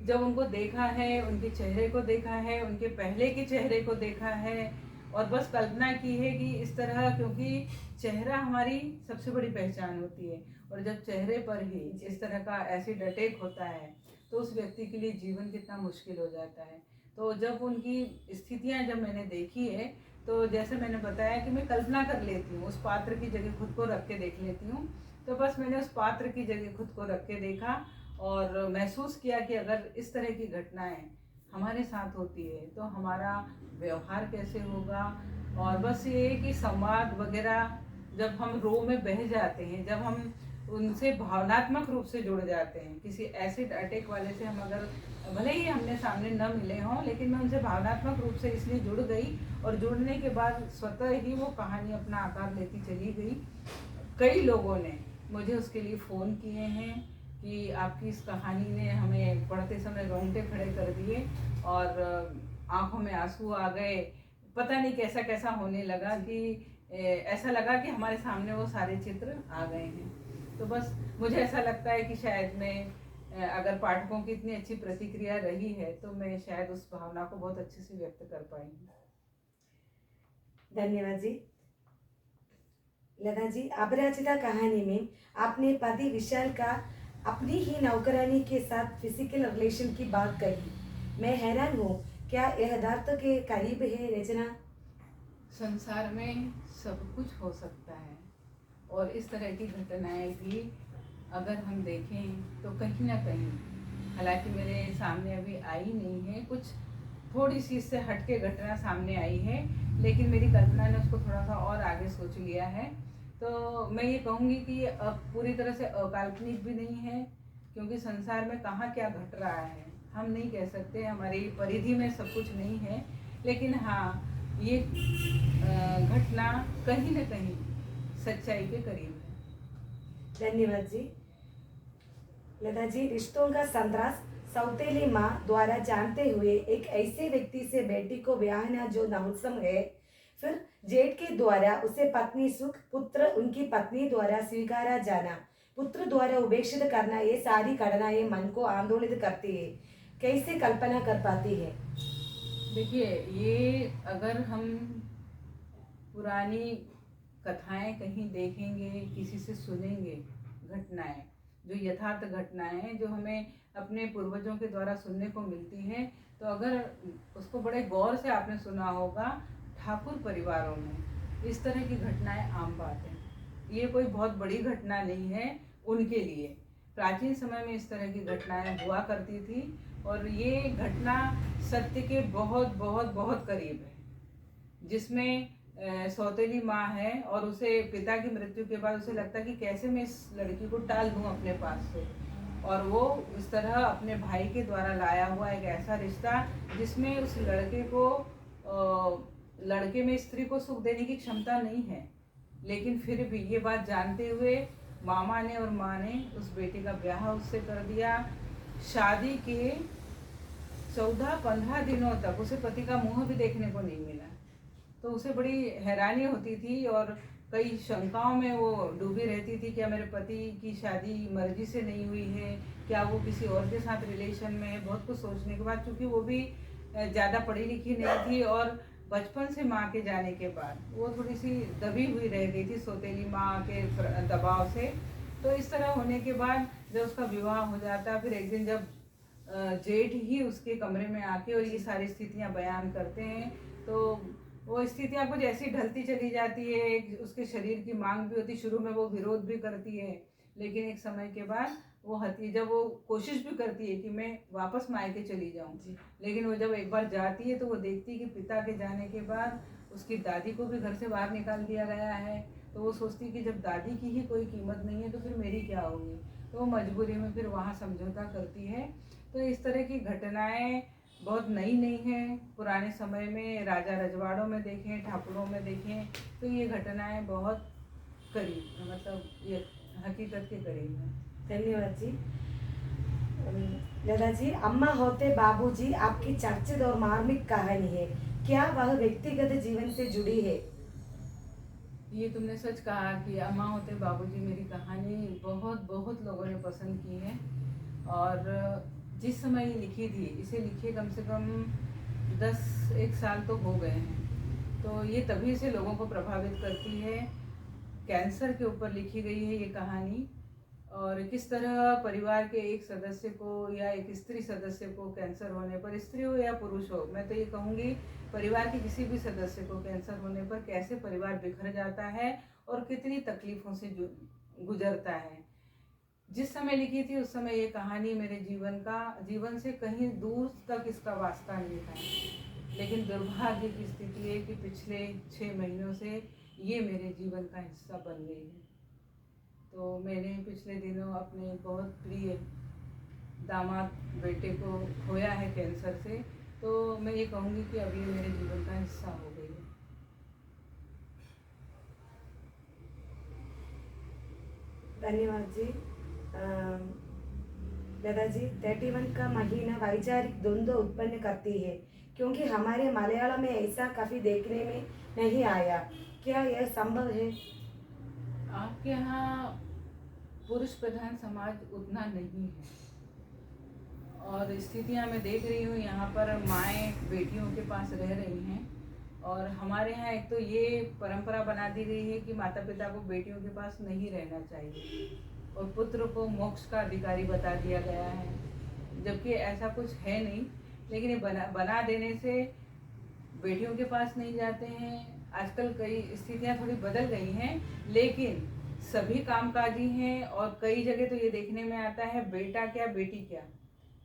जब उनको देखा है, उनके चेहरे को देखा है, उनके पहले के चेहरे को देखा है, और बस कल्पना की है कि इस तरह, क्योंकि चेहरा हमारी सबसे बड़ी पहचान होती है, और जब चेहरे पर ही इस तरह का एसिड अटैक होता है तो उस व्यक्ति के लिए जीवन कितना मुश्किल हो जाता है। तो जब उनकी स्थितियाँ जब मैंने देखी है, तो जैसे मैंने बताया कि मैं कल्पना कर लेती हूँ, उस पात्र की जगह खुद को रख के देख लेती हूँ। तो बस मैंने उस पात्र की जगह खुद को रख के देखा और महसूस किया कि अगर इस तरह की घटनाएं हमारे साथ होती है तो हमारा व्यवहार कैसे होगा। और बस ये कि संवाद वगैरह जब हम रो में बह जाते हैं, जब हम उनसे भावनात्मक रूप से जुड़ जाते हैं, किसी एसिड अटैक वाले से हम अगर भले ही हमने सामने न मिले हों, लेकिन मैं उनसे भावनात्मक रूप से इसलिए जुड़ गई, और जुड़ने के बाद स्वतः ही वो कहानी अपना आकार लेती चली गई। कई लोगों ने मुझे उसके लिए फ़ोन किए हैं कि आपकी इस कहानी ने हमें पढ़ते समय रोंगटे खड़े कर दिए और आंखों में आंसू आ गए। पता नहीं कैसा कैसा होने लगा कि ऐसा लगा कि हमारे सामने वो सारे चित्र आ गए हैं। तो बस मुझे ऐसा लगता है कि शायद मैं अगर पाठकों की इतनी अच्छी प्रतिक्रिया रही है तो मैं शायद उस भावना को बहुत अच्छे से व्यक्त कर पाई हूँ। धन्यवाद जी। लता जी, अपराजिता कहानी में आपने पति विशाल का अपनी ही नौकरानी के साथ फिजिकल रिलेशन की बात कही। मैं हैरान हूँ, क्या यह यथार्थ के करीब है रचना? संसार में सब कुछ हो सकता है, और इस तरह की घटनाएं भी अगर हम देखें तो कहीं ना कहीं, हालांकि मेरे सामने अभी आई नहीं है, कुछ थोड़ी सी इससे हटके घटना सामने आई है, लेकिन मेरी कल्पना ने उसको थोड़ा सा और आगे सोच लिया है। तो मैं ये कहूँगी कि ये पूरी तरह से अकाल्पनिक भी नहीं है, क्योंकि संसार में कहाँ क्या घट रहा है हम नहीं कह सकते, हमारी परिधि में सब कुछ नहीं है। लेकिन हाँ, ये घटना कहीं न कहीं सच्चाई के करीब है। धन्यवाद जी। लता जी, रिश्तों का संतरास सौतेली माँ द्वारा जानते हुए एक ऐसे व्यक्ति से बेटी को ब्याहना जो नामुमकिन है, फिर जेठ के द्वारा उसे पत्नी सुख, पुत्र उनकी पत्नी द्वारा स्वीकारा जाना, पुत्र द्वारा उपेक्षित करना, ये सारी घटनाएं मन को आंदोलित करती है। कैसे कल्पना कर पाती है? देखिए, ये अगर हम पुरानी कथाएं कहीं देखेंगे, किसी से सुनेंगे, घटनाएं जो यथार्थ घटनाएं हैं जो हमें अपने पूर्वजों के द्वारा सुनने को मिलती है, तो अगर उसको बड़े गौर से आपने सुना होगा, ठाकुर परिवारों में इस तरह की घटनाएं आम बात है। ये कोई बहुत बड़ी घटना नहीं है उनके लिए। प्राचीन समय में इस तरह की घटनाएं हुआ करती थी और ये घटना सत्य के बहुत बहुत बहुत करीब है, जिसमें सौतेली माँ है और उसे पिता की मृत्यु के बाद उसे लगता है कि कैसे मैं इस लड़की को टाल दूं अपने पास से, और वो इस तरह अपने भाई के द्वारा लाया हुआ एक ऐसा रिश्ता जिसमें उस लड़के को लड़के में स्त्री को सुख देने की क्षमता नहीं है, लेकिन फिर भी ये बात जानते हुए मामा ने और माँ ने उस बेटी का ब्याह उससे कर दिया। शादी के 14-15 दिनों तक उसे पति का मुंह भी देखने को नहीं मिला, तो उसे बड़ी हैरानी होती थी और कई शंकाओं में वो डूबी रहती थी। क्या मेरे पति की शादी मर्जी से नहीं हुई है, क्या वो किसी और के साथ रिलेशन में है। बहुत कुछ सोचने के बाद, चूँकि वो भी ज़्यादा पढ़ी लिखी नहीं थी और बचपन से माँ के जाने के बाद वो थोड़ी सी दबी हुई रह गई थी सौतेली माँ के दबाव से। तो इस तरह होने के बाद जब उसका विवाह हो जाता, फिर एक दिन जब जेठ ही उसके कमरे में आके और ये सारी स्थितियाँ बयान करते हैं, तो वो स्थितियाँ कुछ ऐसी ढलती चली जाती है। उसके शरीर की मांग भी होती, शुरू में वो विरोध भी करती है, लेकिन एक समय के बाद वो जब वो कोशिश भी करती है कि मैं वापस मायके चली जाऊं, लेकिन वो जब एक बार जाती है तो वो देखती है कि पिता के जाने के बाद उसकी दादी को भी घर से बाहर निकाल दिया गया है। तो वो सोचती है कि जब दादी की ही कोई कीमत नहीं है तो फिर मेरी क्या होगी। तो वो मजबूरी में फिर वहाँ समझौता करती है। तो इस तरह की घटनाएं बहुत नई नहीं है। पुराने समय में राजा रजवाड़ों में देखें, ठाकुरों में देखें, तो ये घटनाएं बहुत करीब, मतलब ये हकीकत के करीब है। धन्यवाद जी। दादाजी, अम्मा होते बाबूजी आपकी चर्चित और मार्मिक कहानी है, क्या वह व्यक्तिगत जीवन से जुड़ी है? ये तुमने सच कहा कि अम्मा होते बाबूजी मेरी कहानी बहुत बहुत लोगों ने पसंद की है। और जिस समय ये लिखी थी, इसे लिखे कम से कम 10-1 साल तो हो गए हैं, तो ये तभी से लोगों को प्रभावित करती है। कैंसर के ऊपर लिखी गई है ये कहानी, और किस तरह परिवार के एक सदस्य को या एक स्त्री सदस्य को कैंसर होने पर, स्त्री हो या पुरुष हो, मैं तो ये कहूँगी परिवार के किसी भी सदस्य को कैंसर होने पर कैसे परिवार बिखर जाता है और कितनी तकलीफ़ों से गुजरता है। जिस समय लिखी थी उस समय ये कहानी मेरे जीवन से कहीं दूर तक इसका वास्ता नहीं था, लेकिन दुर्भाग्य की स्थिति है कि पिछले 6 महीनों से ये मेरे जीवन का हिस्सा बन गई है। तो मैंने पिछले दिनों अपने बहुत प्रिय दामाद बेटे को खोया है कैंसर से, तो मैं ये कहूँगी कि अब ये मेरे जीवन का हिस्सा हो गई है। धन्यवाद जी। दादाजी, 31 का महीना वैचारिक द्वंद्व उत्पन्न करती है, क्योंकि हमारे मलयालम में ऐसा कभी देखने में नहीं आया, क्या यह संभव है? आपके यहाँ पुरुष प्रधान समाज उतना नहीं है, और स्थितियाँ मैं देख रही हूँ यहाँ पर माएँ बेटियों के पास रह रही हैं, और हमारे यहाँ एक तो ये परंपरा बना दी गई है कि माता पिता को बेटियों के पास नहीं रहना चाहिए और पुत्र को मोक्ष का अधिकारी बता दिया गया है, जबकि ऐसा कुछ है नहीं। लेकिन ये बना देने से बेटियों के पास नहीं जाते हैं। आजकल कई स्थितियाँ थोड़ी बदल गई हैं, लेकिन सभी कामकाजी हैं, और कई जगह तो ये देखने में आता है बेटा क्या बेटी क्या,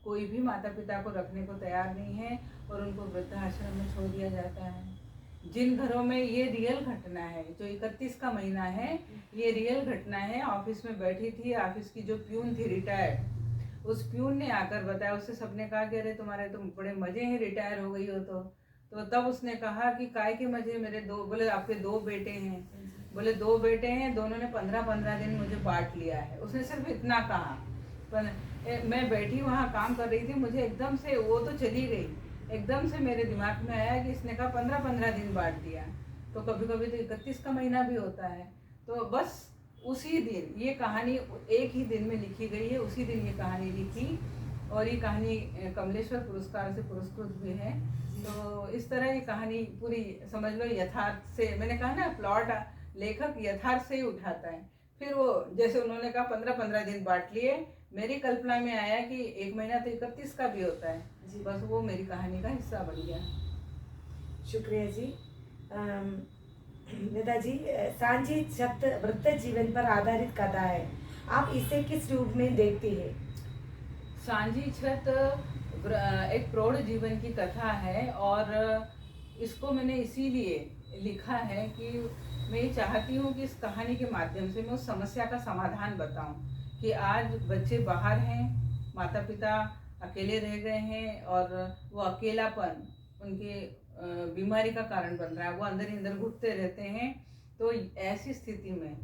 कोई भी माता पिता को रखने को तैयार नहीं है और उनको वृद्धाश्रम में छोड़ दिया जाता है। जिन घरों में ये रियल घटना है, जो 31 का महीना है, ये रियल घटना है। ऑफिस में बैठी थी, ऑफिस की जो प्यून थी रिटायर्ड, उस प्यून ने आकर बताया, उससे सबने कहा कि अरे तुम्हारे तो बड़े मजे हैं, रिटायर हो गई हो तो तब उसने कहा कि काय के मजे, मेरे 2, बोले आपके 2 बेटे हैं, बोले 2 बेटे हैं, दोनों ने 15-15 दिन मुझे बांट लिया है। उसने सिर्फ इतना कहा, पर मैं बैठी वहाँ काम कर रही थी, मुझे एकदम से वो तो चली गई, एकदम से मेरे दिमाग में आया कि इसने कहा 15-15 दिन बांट दिया, तो कभी कभी तो 31 का महीना भी होता है। तो बस उसी दिन ये कहानी एक ही दिन में लिखी गई है, उसी दिन ये कहानी लिखी, और ये कहानी कमलेश्वर पुरस्कार से पुरस्कृत भी है। तो इस तरह ये कहानी पूरी समझ लो यथार्थ से, मैंने कहा ना प्लॉट लेखक यथार्थ से ही उठाता है। फिर वो जैसे उन्होंने कहा 15-15 दिन बांट लिए, मेरी कल्पना में आया कि एक महीना तो 31 का भी होता है, बस वो मेरी कहानी का हिस्सा बन गया। शुक्रिया जी। लता जी, सांची छत वृत्त जीवन पर आधारित कथा है, आप इसे किस रूप में देखती है? सांझी छत एक प्रौढ़ जीवन की कथा है, और इसको मैंने इसीलिए लिखा है कि मैं ये चाहती हूँ कि इस कहानी के माध्यम से मैं उस समस्या का समाधान बताऊँ कि आज बच्चे बाहर हैं, माता पिता अकेले रह गए हैं, और वो अकेलापन उनके बीमारी का कारण बन रहा है, वो अंदर ही अंदर घुटते रहते हैं। तो ऐसी स्थिति में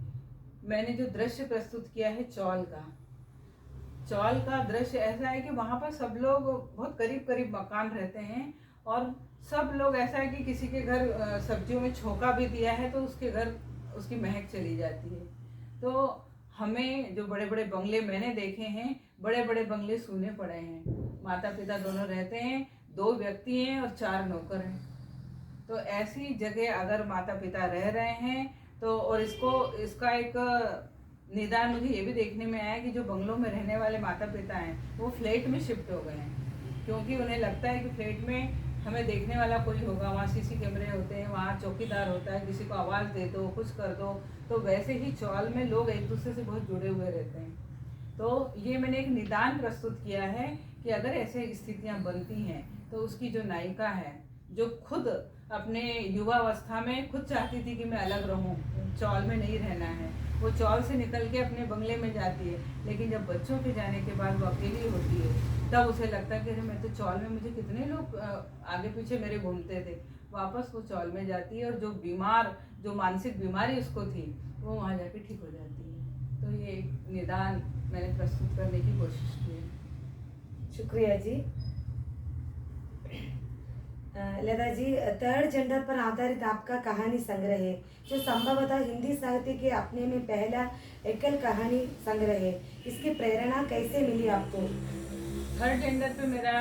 मैंने जो दृश्य प्रस्तुत किया है चौल का दृश्य ऐसा है कि वहाँ पर सब लोग बहुत करीब करीब मकान रहते हैं, और सब लोग ऐसा है कि किसी के घर सब्जियों में छोंका भी दिया है तो उसके घर उसकी महक चली जाती है। तो हमें जो बड़े बड़े बंगले मैंने देखे हैं, बड़े बड़े बंगले सूने पड़े हैं, माता पिता दोनों रहते हैं, 2 व्यक्ति हैं और 4 नौकर हैं। तो ऐसी जगह अगर माता पिता रह रहे हैं तो, और इसका एक निदान मुझे ये भी देखने में आया कि जो बंगलों में रहने वाले माता पिता हैं वो फ्लैट में शिफ्ट हो गए हैं, क्योंकि उन्हें लगता है कि फ्लैट में हमें देखने वाला कोई होगा, वहाँ सीसी कैमरे होते हैं, वहाँ चौकीदार होता है, किसी को आवाज़ दे दो, कुछ कर दो। तो वैसे ही चौल में लोग एक दूसरे से बहुत जुड़े हुए रहते हैं। तो ये मैंने एक निदान प्रस्तुत किया है कि अगर ऐसे स्थितियाँ बनती हैं तो उसकी जो नायिका है, जो खुद अपने युवावस्था में खुद चाहती थी कि मैं अलग रहूं, चौल में नहीं रहना है, वो चौल से निकल के अपने बंगले में जाती है, लेकिन जब बच्चों के जाने के बाद वो अकेली होती है तब उसे लगता है कि अरे मैं तो चौल में, मुझे कितने लोग आगे पीछे मेरे घूमते थे। वापस वो चौल में जाती है और जो मानसिक बीमारी उसको थी वो वहाँ जाके ठीक हो जाती है। तो ये एक निदान मैंने प्रस्तुत करने की कोशिश की है। शुक्रिया जी। लता जी, थर्ड जेंडर पर आधारित आपका कहानी संग्रह है, जो संभवतः हिंदी साहित्य के अपने में पहला एकल कहानी संग्रह है। इसकी प्रेरणा कैसे मिली आपको? थर्ड जेंडर पे मेरा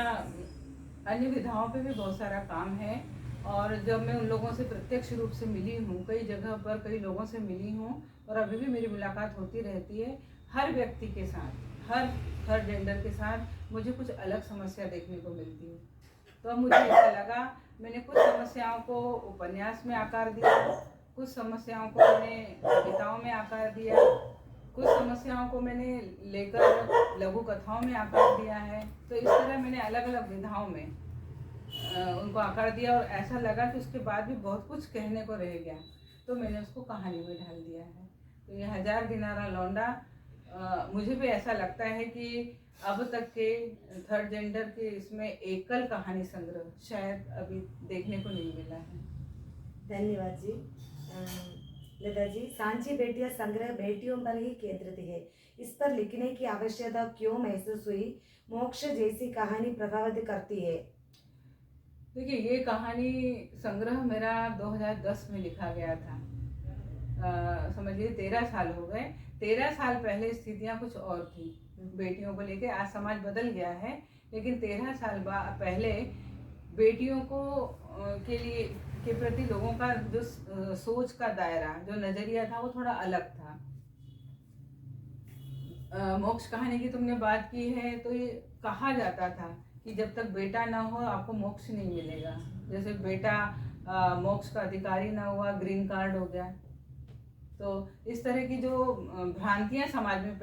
अन्य विधाओं पे भी बहुत सारा काम है, और जब मैं उन लोगों से प्रत्यक्ष रूप से मिली हूँ, कई जगह पर कई लोगों से मिली हूँ, और अभी भी मेरी मुलाकात होती रहती है, हर व्यक्ति के साथ, हर थर्ड जेंडर के साथ मुझे कुछ अलग समस्या देखने को मिलती है। तो अब मुझे ऐसा लगा, मैंने कुछ समस्याओं को उपन्यास में आकार दिया, कुछ समस्याओं को मैंने कविताओं में आकार दिया, कुछ समस्याओं को मैंने लेकर लघु कथाओं में आकार दिया है। तो इस तरह मैंने अलग अलग विधाओं में उनको आकार दिया, और ऐसा लगा कि उसके बाद भी बहुत कुछ कहने को रह गया, तो मैंने उसको कहानी में ढाल दिया है। तो ये 1000 दिनारा लौंडा, मुझे भी ऐसा लगता है कि अब तक के थर्ड जेंडर के इसमें एकल कहानी संग्रह शायद अभी देखने को नहीं मिला है। धन्यवाद जी। लता जी, सांची बेटियां संग्रह बेटियों पर ही केंद्रित है, इस पर लिखने की आवश्यकता क्यों महसूस हुई? मोक्ष जैसी कहानी प्रभावित करती है। देखिए, ये कहानी संग्रह मेरा 2010 में लिखा गया था। समझिए 13 साल हो गए। 13 साल पहले स्थितियाँ कुछ और थी बेटियों को लेके। आज समाज बदल गया है, लेकिन 13 साल पहले बेटियों को के प्रति लोगों का जो सोच का दायरा, जो नज़रिया था, वो थोड़ा अलग था। मोक्ष कहानी की तुमने बात की है, तो ये कहा जाता था कि जब तक बेटा ना हो आपको मोक्ष नहीं मिलेगा। जैसे बेटा मोक्ष का अधिकारी ना हुआ, ग्रीन कार्ड हो गया। तो इस तरह की जो भ्रांतियां समाज में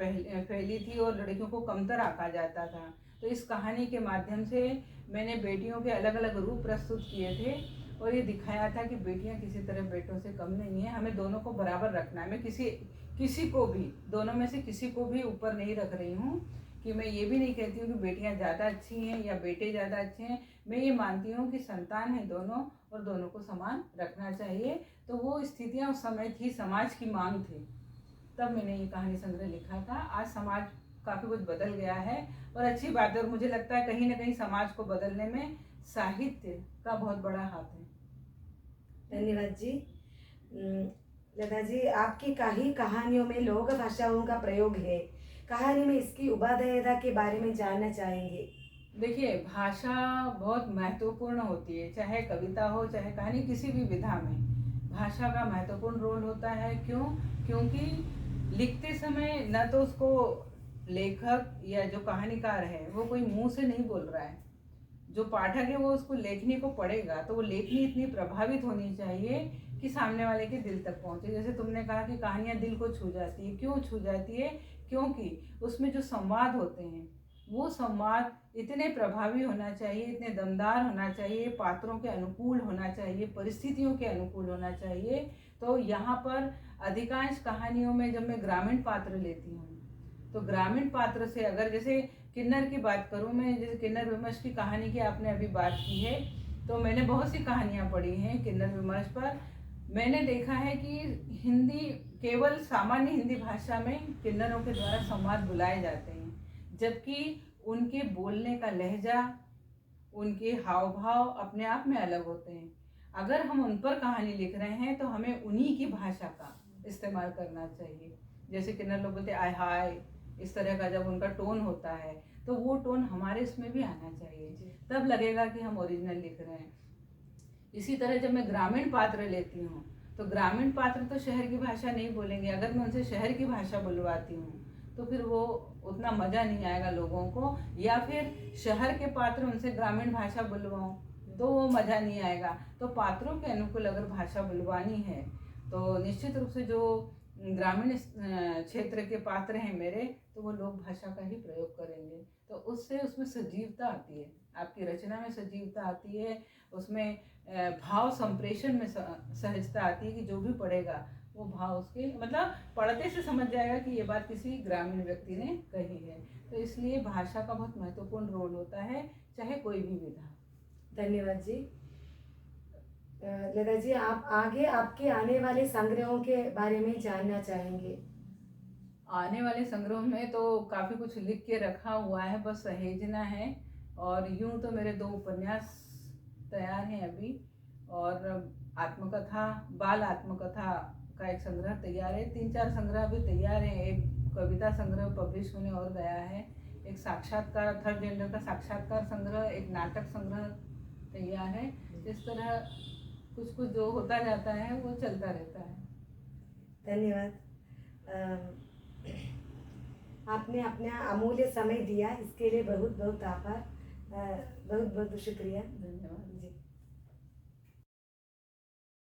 फैली थी और लड़कियों को कमतर आंका जाता था। तो इस कहानी के माध्यम से मैंने बेटियों के अलग अलग रूप प्रस्तुत किए थे, और ये दिखाया था कि बेटियां किसी तरह बेटों से कम नहीं है, हमें दोनों को बराबर रखना है। मैं किसी को भी, दोनों में से किसी को भी ऊपर नहीं रख रही हूँ, कि मैं ये भी नहीं कहती हूँ कि बेटियां ज़्यादा अच्छी हैं या बेटे ज़्यादा अच्छे हैं। मैं ये मानती हूँ कि संतान है दोनों, और दोनों को समान रखना चाहिए। तो वो स्थितियाँ उस समय थी, समाज की मांग थी, तब मैंने ये कहानी संग्रह लिखा था। आज समाज काफ़ी कुछ बदल गया है और अच्छी बात है। और मुझे लगता है कहीं ना कहीं समाज को बदलने में साहित्य का बहुत बड़ा हाथ है। धन्यवाद जी। लता जी, आपकी काही कहानियों में लोक भाषाओं का प्रयोग है। कहानी में इसकी उपादेयता के बारे में जानना चाहेंगे। देखिए, भाषा बहुत महत्वपूर्ण होती है, चाहे कविता हो चाहे कहानी, किसी भी विधा में भाषा का महत्वपूर्ण रोल होता है। क्यों? क्योंकि लिखते समय न तो उसको लेखक या जो कहानीकार है वो कोई मुंह से नहीं बोल रहा है, जो पाठक है वो उसको लेखनी को पढ़ेगा तो वो लेखनी इतनी प्रभावित होनी चाहिए कि सामने वाले के दिल तक पहुंचे। जैसे तुमने कहा कि कहानियाँ दिल को छू जाती है, क्यों छू जाती है? क्योंकि उसमें जो संवाद होते हैं वो संवाद इतने प्रभावी होना चाहिए, इतने दमदार होना चाहिए, पात्रों के अनुकूल होना चाहिए, परिस्थितियों के अनुकूल होना चाहिए। तो यहाँ पर अधिकांश कहानियों में जब मैं ग्रामीण पात्र लेती हूँ तो ग्रामीण पात्र से, अगर जैसे किन्नर की बात करूँ मैं, जैसे किन्नर विमर्श की कहानी की आपने अभी बात की है, तो मैंने बहुत सी कहानियाँ पढ़ी हैं किन्नर विमर्श पर। मैंने देखा है कि हिंदी, केवल सामान्य हिंदी भाषा में किन्नरों के द्वारा संवाद बुलाए जाते हैं, जबकि उनके बोलने का लहजा, उनके हाव भाव अपने आप में अलग होते हैं। अगर हम उन पर कहानी लिख रहे हैं तो हमें उन्हीं की भाषा का इस्तेमाल करना चाहिए। जैसे किन्नर लोग बोलते आय हाय, इस तरह का जब उनका टोन होता है तो वो टोन हमारे इसमें भी आना चाहिए, तब लगेगा कि हम ओरिजिनल लिख रहे हैं। इसी तरह जब मैं ग्रामीण पात्र लेती हूँ तो ग्रामीण पात्र तो शहर की भाषा नहीं बोलेंगे। अगर मैं उनसे शहर की भाषा बुलवाती हूँ तो फिर वो उतना मज़ा नहीं आएगा लोगों को, या फिर शहर के पात्र उनसे ग्रामीण भाषा बुलवाऊँ तो वो मज़ा नहीं आएगा। तो पात्रों के अनुकूल अगर भाषा बुलवानी है तो निश्चित रूप से जो ग्रामीण क्षेत्र के पात्र हैं मेरे, तो वो लोक भाषा का ही प्रयोग करेंगे। तो उससे उसमें सजीवता आती है, आपकी रचना में सजीवता आती है, उसमें भाव संप्रेषण में सहजता आती है कि जो भी पढ़ेगा वो भाव उसके, मतलब पढ़ते से समझ जाएगा कि ये बात किसी ग्रामीण व्यक्ति ने कही है। तो इसलिए भाषा का बहुत महत्वपूर्ण रोल होता है, चाहे कोई भी विधा। धन्यवाद जी। लता जी, आप आगे आपके आने वाले संग्रहों के बारे में जानना चाहेंगे। आने वाले संग्रह में तो काफ़ी कुछ लिख के रखा हुआ है, बस सहेजना है। और यूं तो मेरे 2 उपन्यास तैयार हैं अभी, और आत्मकथा, बाल आत्मकथा का एक संग्रह तैयार है, 3-4 संग्रह अभी तैयार हैं। एक कविता संग्रह पब्लिश होने और गया है, एक साक्षात्कार, थर्ड जेंडर का साक्षात्कार संग्रह, एक नाटक संग्रह तैयार है। इस तरह कुछ कुछ जो होता जाता है वो चलता रहता है। धन्यवाद। आपने अपना अमूल्य समय दिया, इसके लिए बहुत बहुत आभार, बहुत बहुत शुक्रिया। धन्यवाद।